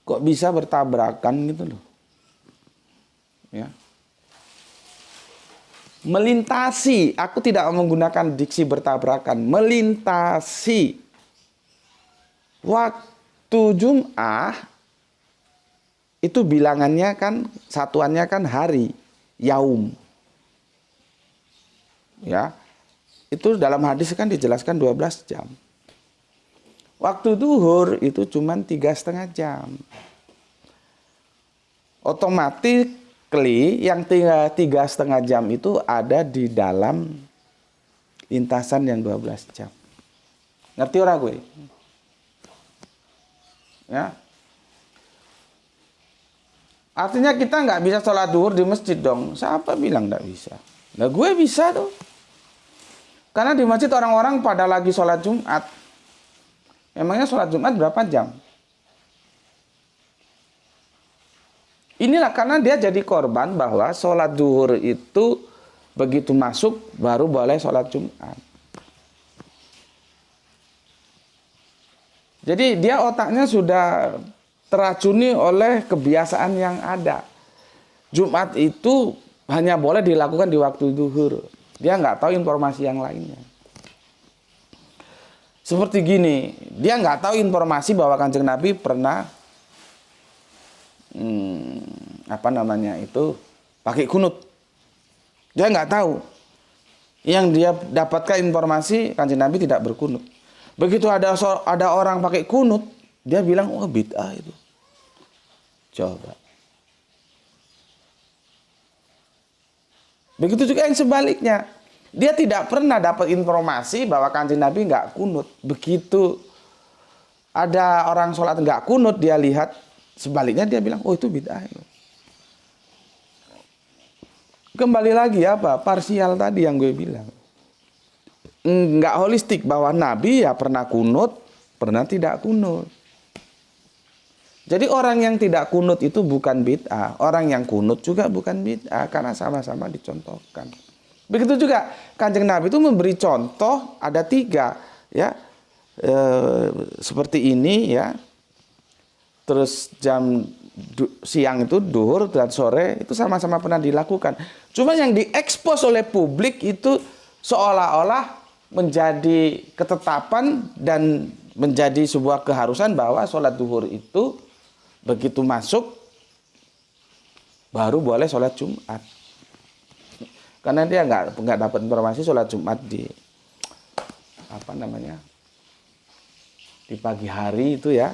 Kok bisa bertabrakan gitu loh? Ya. Melintasi, aku tidak menggunakan diksi bertabrakan, melintasi waktu Jum'ah itu bilangannya kan, satuannya kan hari, yaum. Ya. Itu dalam hadis kan dijelaskan 12 jam. Waktu duhur itu cuma 3,5 jam. Otomatis yang 3,5 jam itu ada di dalam lintasan yang 12 jam. Ngerti orang gue? Ya. Artinya kita nggak bisa sholat duhur di masjid dong. Siapa bilang nggak bisa? Nah gue bisa tuh. Karena di masjid orang-orang pada lagi sholat Jumat. Emangnya sholat Jumat berapa jam? Inilah karena dia jadi korban bahwa sholat duhur itu begitu masuk baru boleh sholat Jumat. Jadi dia otaknya sudah teracuni oleh kebiasaan yang ada. Jumat itu hanya boleh dilakukan di waktu duhur. Dia nggak tahu informasi yang lainnya. Seperti gini, dia nggak tahu informasi bahwa Kanjeng Nabi pernah pakai kunut. Dia nggak tahu. Yang dia dapatkan informasi Kanjeng Nabi tidak berkunut. Begitu ada orang pakai kunut, dia bilang, oh bid'ah itu. Coba. Begitu juga yang sebaliknya. Dia tidak pernah dapat informasi bahwa Kanjeng Nabi nggak kunut. Begitu ada orang sholat nggak kunut, dia lihat sebaliknya, dia bilang, oh itu bid'ah itu. Kembali lagi apa? Parsial tadi yang gue bilang. Nggak holistik bahwa Nabi ya pernah kunut, pernah tidak kunut. Jadi orang yang tidak kunut itu bukan bid'ah, orang yang kunut juga bukan bid'ah karena sama-sama dicontohkan. Begitu juga Kanjeng Nabi itu memberi contoh ada 3 ya, seperti ini ya. Terus jam siang itu duhur dan sore itu sama-sama pernah dilakukan. Cuma yang diekspos oleh publik itu seolah-olah menjadi ketetapan dan menjadi sebuah keharusan bahwa sholat duhur itu begitu masuk baru boleh sholat Jumat. Karena dia nggak dapat informasi sholat Jumat di di pagi hari itu ya,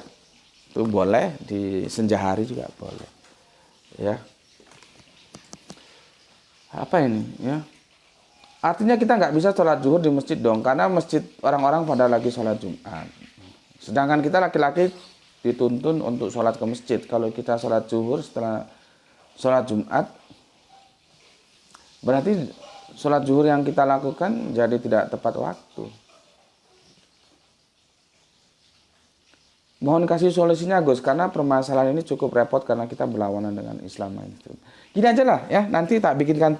itu boleh, di senja hari juga boleh. Ya. Apa ini ya? Artinya kita nggak bisa sholat zuhur di masjid dong, karena masjid orang-orang pada lagi sholat Jumat. Sedangkan kita laki-laki dituntun untuk sholat ke masjid. Kalau kita sholat zuhur setelah sholat Jumat, berarti sholat zuhur yang kita lakukan jadi tidak tepat waktu. Mohon kasih solusinya Gus, karena permasalahan ini cukup repot karena kita berlawanan dengan Islam mainstream. Gini aja lah ya, nanti tak bikinkan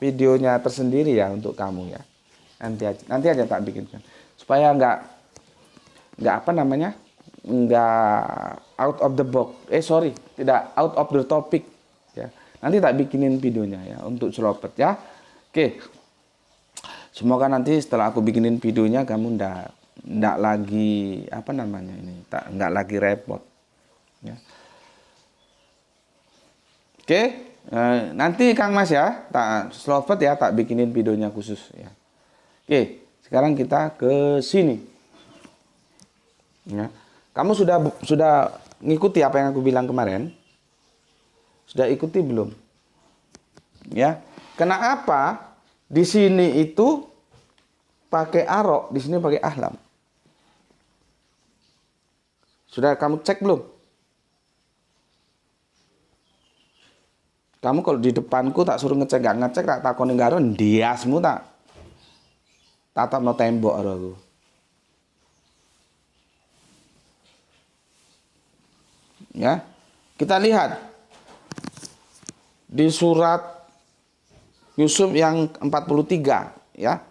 videonya tersendiri ya untuk kamu ya. Nanti aja tak bikinkan. Supaya nggak out of the box. Tidak out of the topic ya. Nanti tak bikinin videonya ya untuk celopet ya. Oke. Semoga nanti setelah aku bikinin videonya kamu ndak lagi nggak lagi repot ya. Oke, nanti Kang Mas ya tak slowet ya, tak bikinin videonya khusus ya. Oke, sekarang kita ke sini ya. Kamu sudah ngikuti apa yang aku bilang kemarin? Sudah ikuti belum ya? Kenapa di sini itu pakai arok, di sini pakai ahlam? Sudah kamu cek belum? Kamu kalau di depanku tak suruh ngecek gak ngecek, tak takoni karo ndiasmu tak tatap no tembok karo aku. Ya. Kita lihat di surat Yusuf yang 43 ya.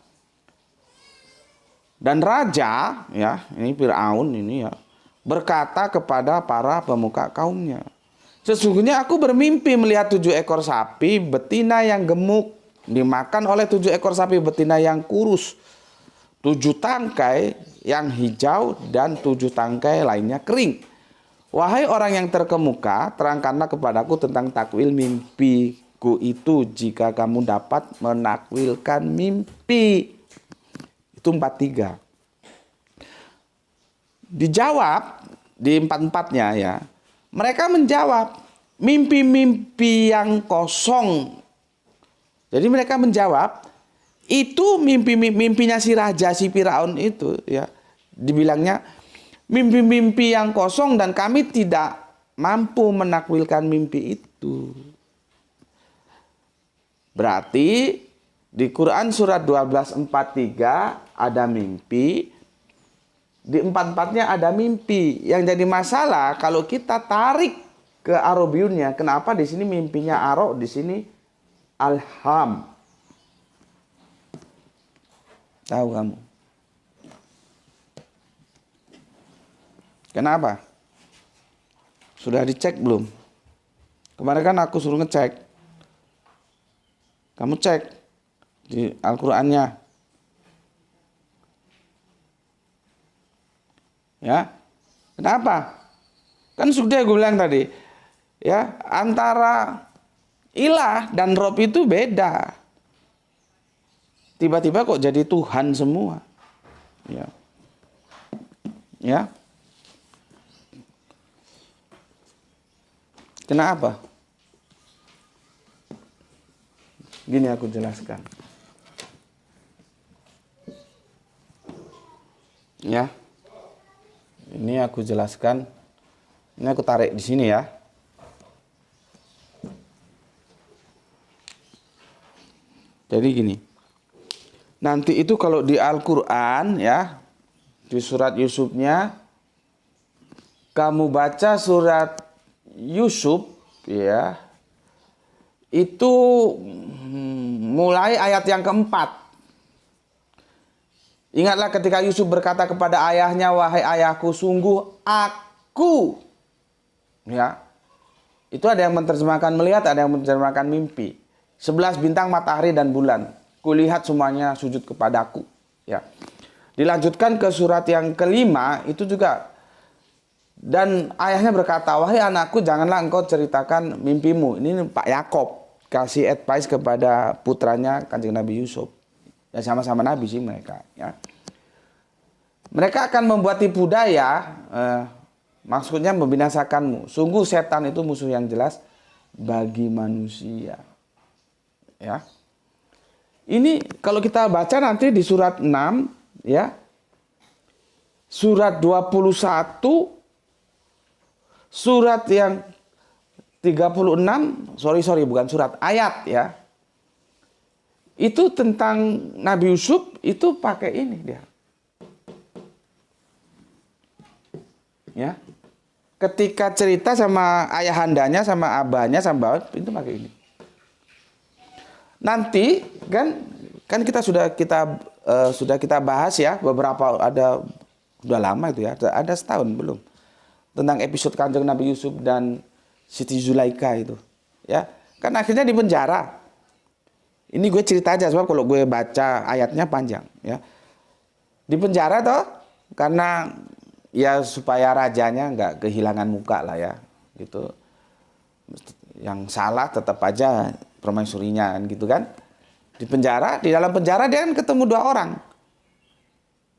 Dan raja ya, ini Firaun ini ya, berkata kepada para pemuka kaumnya, sesungguhnya aku bermimpi melihat 7 ekor sapi betina yang gemuk dimakan oleh 7 ekor sapi betina yang kurus, 7 tangkai yang hijau dan 7 tangkai lainnya kering. Wahai orang yang terkemuka, terangkanlah kepadaku tentang takwil mimpiku itu jika kamu dapat menakwilkan mimpi. Itu 43. Dijawab di 44-nya ya. Mereka menjawab mimpi-mimpi yang kosong. Jadi mereka menjawab itu mimpinya si raja si Firaun itu ya. Dibilangnya mimpi-mimpi yang kosong dan kami tidak mampu menakwilkan mimpi itu. Berarti di Quran surat 12:43 ada mimpi, di 44-nya ada mimpi. Yang jadi masalah kalau kita tarik ke Arabiunnya, kenapa di sini mimpinya Aro, di sini Alham? Tahu kamu? Kenapa? Sudah dicek belum? Kemarin kan aku suruh ngecek. Kamu cek di Al-Qur'annya. Ya. Kenapa? Kan sudah gue bilang tadi. Ya, antara ilah dan Rob itu beda. Tiba-tiba kok jadi Tuhan semua. Ya. Ya. Kenapa? Gini aku jelaskan. Ya. Ini aku jelaskan. Ini aku tarik di sini ya. Jadi gini. Nanti itu kalau di Al-Qur'an ya, di surat Yusufnya, kamu baca surat Yusuf ya, itu mulai ayat yang keempat. Ingatlah ketika Yusuf berkata kepada ayahnya, wahai ayahku, sungguh aku, ya, itu ada yang menerjemahkan melihat, ada yang menerjemahkan mimpi. 11 bintang, matahari dan bulan, kulihat semuanya sujud kepadaku. Ya. Dilanjutkan ke surat yang kelima itu juga. Dan ayahnya berkata, wahai anakku, janganlah engkau ceritakan mimpimu. Ini Pak Yakob kasih advice kepada putranya Kanjeng Nabi Yusuf. Ya sama-sama Nabi sih mereka. Ya. Mereka akan membuat tipu daya, maksudnya membinasakanmu. Sungguh setan itu musuh yang jelas bagi manusia. Ya. Ini kalau kita baca nanti di surat 6, ya, surat 21, surat yang 36, bukan surat, ayat ya. Itu tentang Nabi Yusuf itu pakai ini dia. Ya. Ketika cerita sama ayahandanya, sama abahnya, sama bapaknya, itu pakai ini. Nanti kan kita sudah kita bahas ya, beberapa ada udah lama itu ya, ada setahun belum. Tentang episode Kanjeng Nabi Yusuf dan Siti Zulaika itu. Ya, kan akhirnya di penjara. Ini gue cerita aja sebab kalau gue baca ayatnya panjang, ya. Di penjara toh karena ya supaya rajanya nggak kehilangan muka lah ya, gitu. Yang salah tetap aja permaisurinya gitu kan. Di penjara, di dalam penjara dia kan ketemu 2 orang.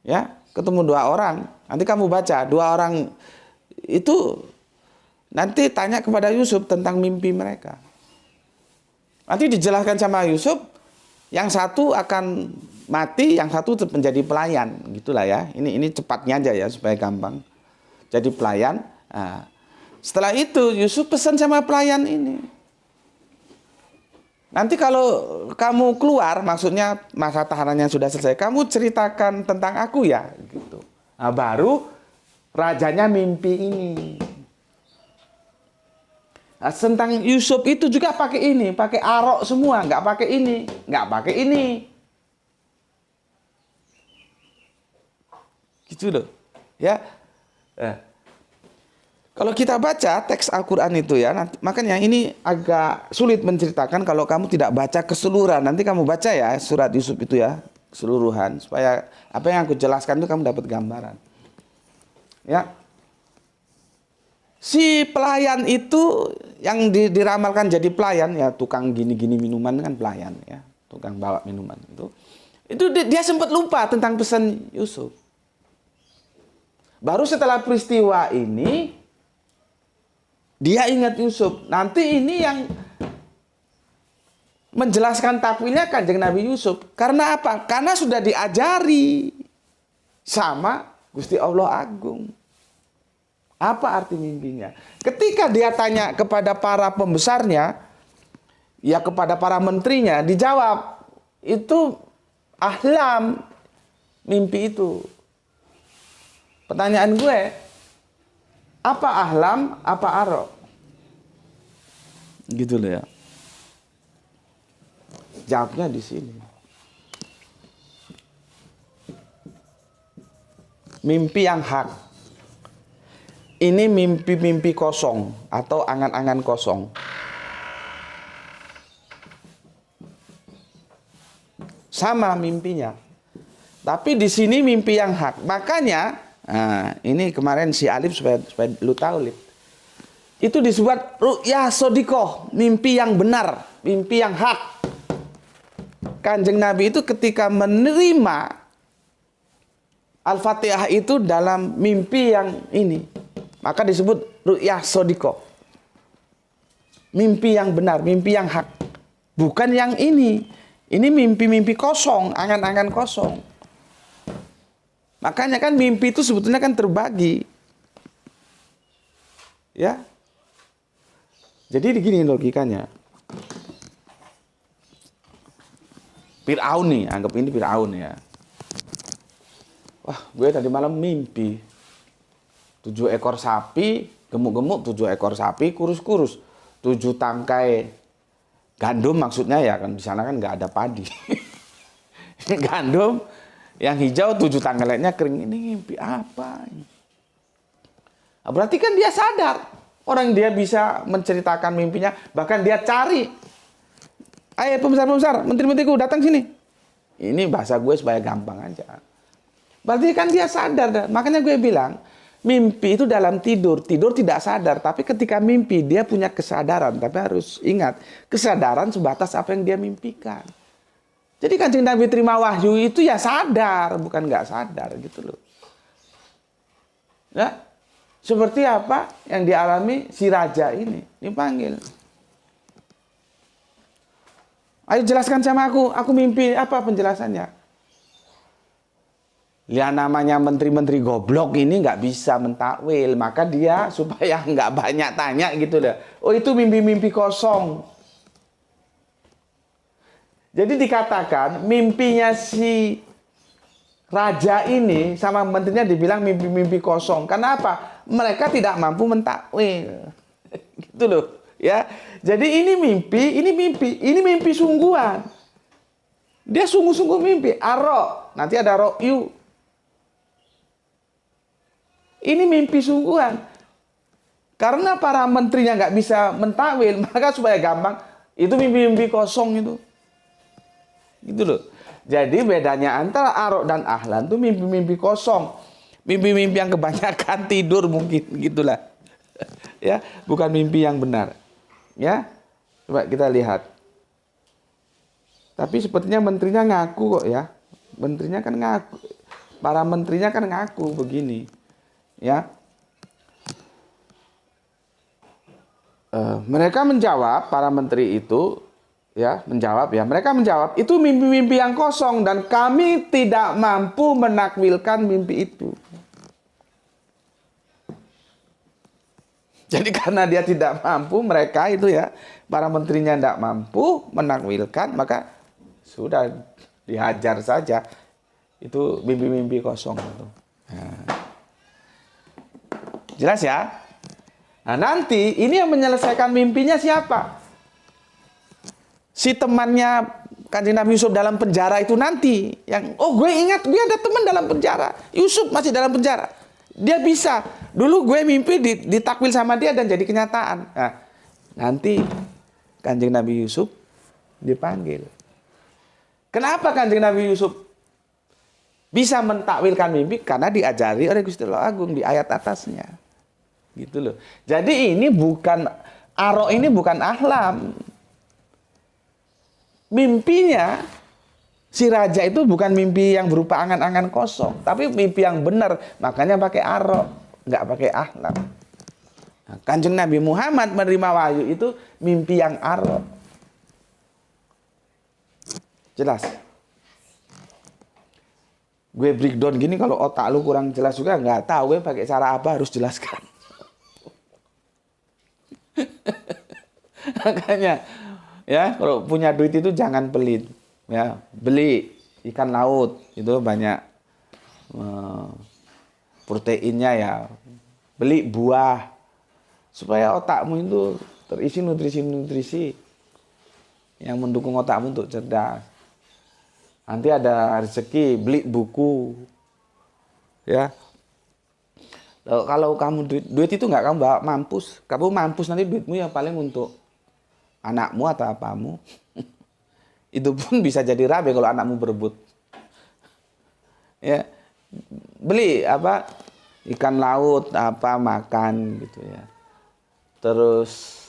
Ya, ketemu 2 orang. Nanti kamu baca 2 orang itu nanti tanya kepada Yusuf tentang mimpi mereka. Nanti dijelaskan sama Yusuf, yang satu akan mati, yang satu menjadi pelayan, gitulah ya. Ini cepatnya aja ya supaya gampang. Jadi pelayan. Nah, setelah itu Yusuf pesan sama pelayan ini. Nanti kalau kamu keluar, maksudnya masa tahanannya sudah selesai, kamu ceritakan tentang aku ya, gitu. Nah, baru rajanya mimpi ini. Nah, tentang Yusuf itu juga pakai ini, pakai arok semua, nggak pakai ini, nggak pakai ini. Gitu loh, ya. Kalau kita baca teks Al-Quran itu ya, makanya ini agak sulit menceritakan kalau kamu tidak baca keseluruhan. Nanti kamu baca ya surat Yusuf itu ya, keseluruhan. Supaya apa yang aku jelaskan itu kamu dapat gambaran. Ya, si pelayan itu yang diramalkan jadi pelayan, ya tukang gini-gini minuman kan pelayan ya. Tukang bawa minuman itu dia sempat lupa tentang pesan Yusuf. Baru setelah peristiwa ini, dia ingat Yusuf. Nanti ini yang menjelaskan takwilnya Kanjeng Nabi Yusuf. Karena apa? Karena sudah diajari sama Gusti Allah Agung. Apa arti mimpinya? Ketika dia tanya kepada para pembesarnya, ya kepada para menterinya, dijawab, itu ahlam, mimpi itu. Pertanyaan gue, apa ahlam, apa arok? Gitu loh ya. Jawabnya di sini. Mimpi yang hak. Ini mimpi-mimpi kosong atau angan-angan kosong. Sama mimpinya. Tapi di sini mimpi yang hak. Makanya, nah, ini kemarin si Alif supaya lu tahu, Lip. Itu disebut ru'yah sodikoh, mimpi yang benar, mimpi yang hak. Kanjeng Nabi itu ketika menerima Al-Fatihah itu dalam mimpi yang ini, maka disebut ru'yah sodikoh. Mimpi yang benar, mimpi yang hak. Bukan yang ini. Ini mimpi-mimpi kosong, angan-angan kosong. Makanya kan mimpi itu sebetulnya kan terbagi. Ya. Jadi begini logikanya. Fir'aun nih, anggap ini Fir'aun ya. Wah, gue tadi malam mimpi 7 ekor sapi, gemuk-gemuk, 7 ekor sapi, kurus-kurus. 7 tangkai gandum maksudnya ya, kan di sana kan nggak ada padi. Gandum yang hijau, 7 tangkai lainnya kering. Ini mimpi apa? Nah, berarti kan dia sadar. Orang dia bisa menceritakan mimpinya, bahkan dia cari. Ayo pembesar-pembesar, menteri-menteriku datang sini. Ini bahasa gue supaya gampang aja. Berarti kan dia sadar. Makanya gue bilang, mimpi itu dalam tidur. Tidur tidak sadar, tapi ketika mimpi dia punya kesadaran. Tapi harus ingat, kesadaran sebatas apa yang dia mimpikan. Jadi Kanjeng Nabi terima wahyu itu ya sadar, bukan nggak sadar gitu loh. Ya, seperti apa yang dialami si raja ini dipanggil. Ayo jelaskan sama aku mimpi apa penjelasannya? Ya namanya menteri-menteri goblok ini nggak bisa mentakwil, maka dia supaya nggak banyak tanya gitu deh. Oh itu mimpi-mimpi kosong. Jadi dikatakan mimpinya si raja ini sama menterinya dibilang mimpi-mimpi kosong. Karena apa? Mereka tidak mampu mentakwil. Gitu loh, ya. Jadi ini mimpi sungguhan. Dia sungguh-sungguh mimpi. Arok, nanti ada ro'yu. Ini mimpi sungguhan. Karena para menterinya nggak bisa mentakwil, maka supaya gampang, itu mimpi-mimpi kosong itu. Gitu loh. Jadi bedanya antara arok dan ahlan itu mimpi-mimpi kosong. Mimpi-mimpi yang kebanyakan tidur mungkin gitulah. Ya, bukan mimpi yang benar. Ya. Coba kita lihat. Tapi sepertinya menterinya ngaku kok ya. Menterinya kan ngaku. Para menterinya kan ngaku begini. Ya. Mereka menjawab, para menteri itu mereka menjawab itu mimpi-mimpi yang kosong dan kami tidak mampu menakwilkan mimpi itu. Jadi karena dia tidak mampu, mereka itu ya, para menterinya tidak mampu menakwilkan, maka sudah dihajar saja. Itu mimpi-mimpi kosong itu. Nah, jelas ya? Nah, nanti ini yang menyelesaikan mimpinya siapa? Si temannya Kanjeng Nabi Yusuf dalam penjara itu nanti. Yang, oh gue ingat, gue ada teman dalam penjara. Yusuf masih dalam penjara. Dia bisa. Dulu gue mimpi ditakwil sama dia dan jadi kenyataan. Nah, nanti Kanjeng Nabi Yusuf dipanggil. Kenapa Kanjeng Nabi Yusuf bisa mentakwilkan mimpi? Karena diajari oleh Gusti Allah Agung di ayat atasnya. Gitu loh. Jadi ini bukan, Aro ini bukan ahlam. Mimpinya si raja itu bukan mimpi yang berupa angan-angan kosong, tapi mimpi yang benar. Makanya pakai aro, nggak pakai ahlam. Nah, Kanjeng Nabi Muhammad menerima wahyu itu mimpi yang aro. Jelas? Gue breakdown gini, kalau otak lu kurang jelas juga nggak tahu gue pakai cara apa harus jelaskan. Makanya ya, kalau punya duit itu jangan pelit. Ya, beli ikan laut itu banyak proteinnya ya. Beli buah supaya otakmu itu terisi nutrisi-nutrisi yang mendukung otakmu untuk cerdas. Nanti ada rezeki, beli buku. Ya. Kalau kamu duit itu nggak kamu bawa mampus. Kamu mampus nanti duitmu ya paling untuk anakmu atau apamu. Itu pun bisa jadi rabe kalau anakmu berebut. Ya. Beli apa? Ikan laut apa makan gitu ya. Terus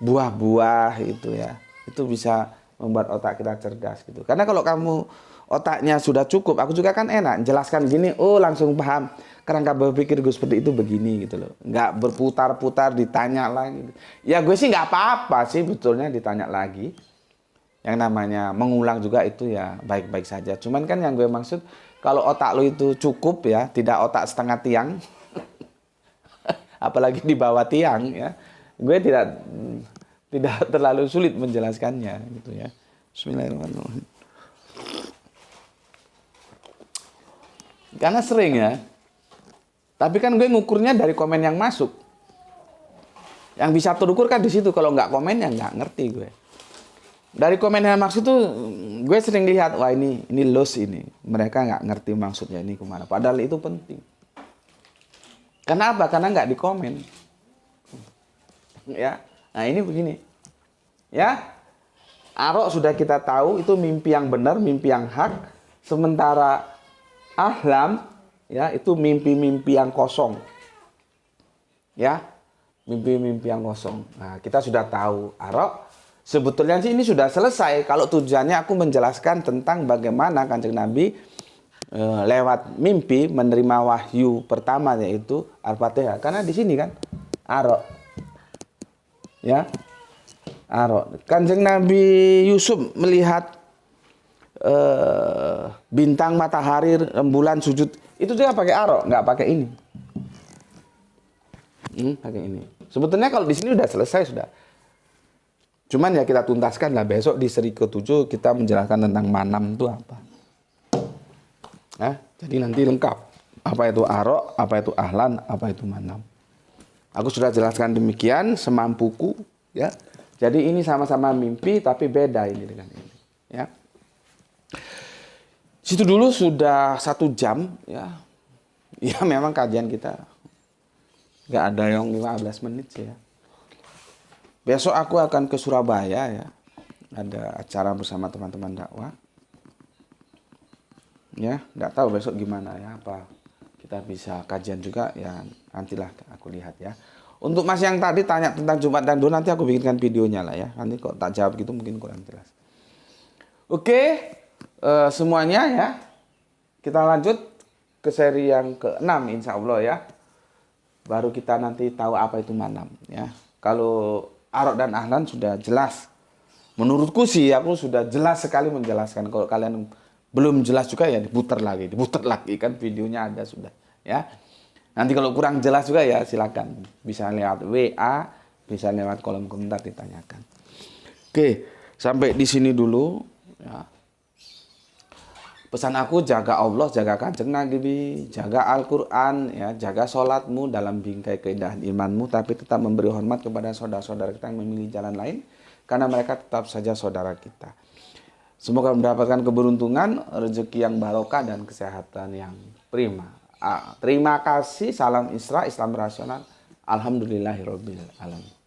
buah-buah itu ya. Itu bisa membuat otak kita cerdas gitu. Karena kalau kamu otaknya sudah cukup, aku juga kan enak jelaskan gini, oh langsung paham. Kerangka berpikir gue seperti itu begini gitu loh. Nggak berputar-putar ditanya lagi. Ya gue sih nggak apa-apa sih betulnya ditanya lagi. Yang namanya mengulang juga itu ya baik-baik saja. Cuman kan yang gue maksud kalau otak lo itu cukup ya, tidak otak setengah tiang. Apalagi di bawah tiang ya. Gue tidak terlalu sulit menjelaskannya gitu ya. Bismillahirrahmanirrahim. Karena sering ya. Tapi kan gue ngukurnya dari komen yang masuk. Yang bisa terukur kan di situ. Kalau nggak komen ya nggak ngerti gue. Dari komen yang maksud tuh gue sering lihat, wah ini loss ini. Mereka nggak ngerti maksudnya ini kemana. Padahal itu penting. Kenapa? Karena nggak dikomen. Ya, nah ini begini. Ya, Arok sudah kita tahu itu mimpi yang benar, mimpi yang hak. Sementara ahlam ya itu mimpi-mimpi yang kosong. Ya, mimpi-mimpi yang kosong. Nah, kita sudah tahu Arok. Sebetulnya sih ini sudah selesai. Kalau tujuannya aku menjelaskan tentang bagaimana Kanjeng Nabi lewat mimpi menerima wahyu pertama yaitu Al-Fatihah. Karena di sini kan Arok. Ya. Arok. Kanjeng Nabi Yusuf melihat bintang, matahari, rembulan, sujud. Itu juga pakai arok, nggak pakai ini. Pakai ini. Sebetulnya kalau di sini udah selesai sudah. Cuman ya kita tuntaskan lah besok di seri ke-7 kita menjelaskan tentang manam itu apa. Nah, jadi nanti lengkap. Apa itu arok, apa itu ahlan, apa itu manam. Aku sudah jelaskan demikian semampuku ya. Jadi ini sama-sama mimpi tapi beda ini dengan ini. Ya. Situ dulu sudah 1 jam ya. Ya memang kajian kita nggak ada yang 15 menit sih ya. Besok aku akan ke Surabaya ya. Ada acara bersama teman-teman dakwah. Ya, nggak tahu besok gimana ya, apa kita bisa kajian juga ya, nantilah aku lihat ya. Untuk Mas yang tadi tanya tentang Jumat dan Duhur, nanti aku bikinkan videonya lah ya. Nanti kok tak jawab gitu mungkin kurang jelas. Oke, semuanya ya. Kita lanjut ke seri yang ke-6 insya Allah ya. Baru kita nanti tahu apa itu manam ya. Kalau arok dan ahlan sudah jelas. Menurutku sih aku sudah jelas sekali menjelaskan. Kalau kalian belum jelas juga ya diputar lagi kan videonya ada sudah ya. Nanti kalau kurang jelas juga ya silakan. Bisa lewat WA, bisa lewat kolom komentar ditanyakan. Oke, sampai di sini dulu. Ya. Pesan aku, jaga Allah, jaga Kanjeng Nabi, jaga Al-Quran, ya, jaga sholatmu dalam bingkai keindahan imanmu, tapi tetap memberi hormat kepada saudara-saudara kita yang memilih jalan lain, karena mereka tetap saja saudara kita. Semoga mendapatkan keberuntungan, rezeki yang barokah, dan kesehatan yang prima. Terima kasih, salam Isra, Islam rasional. Alhamdulillahirobbil alamin.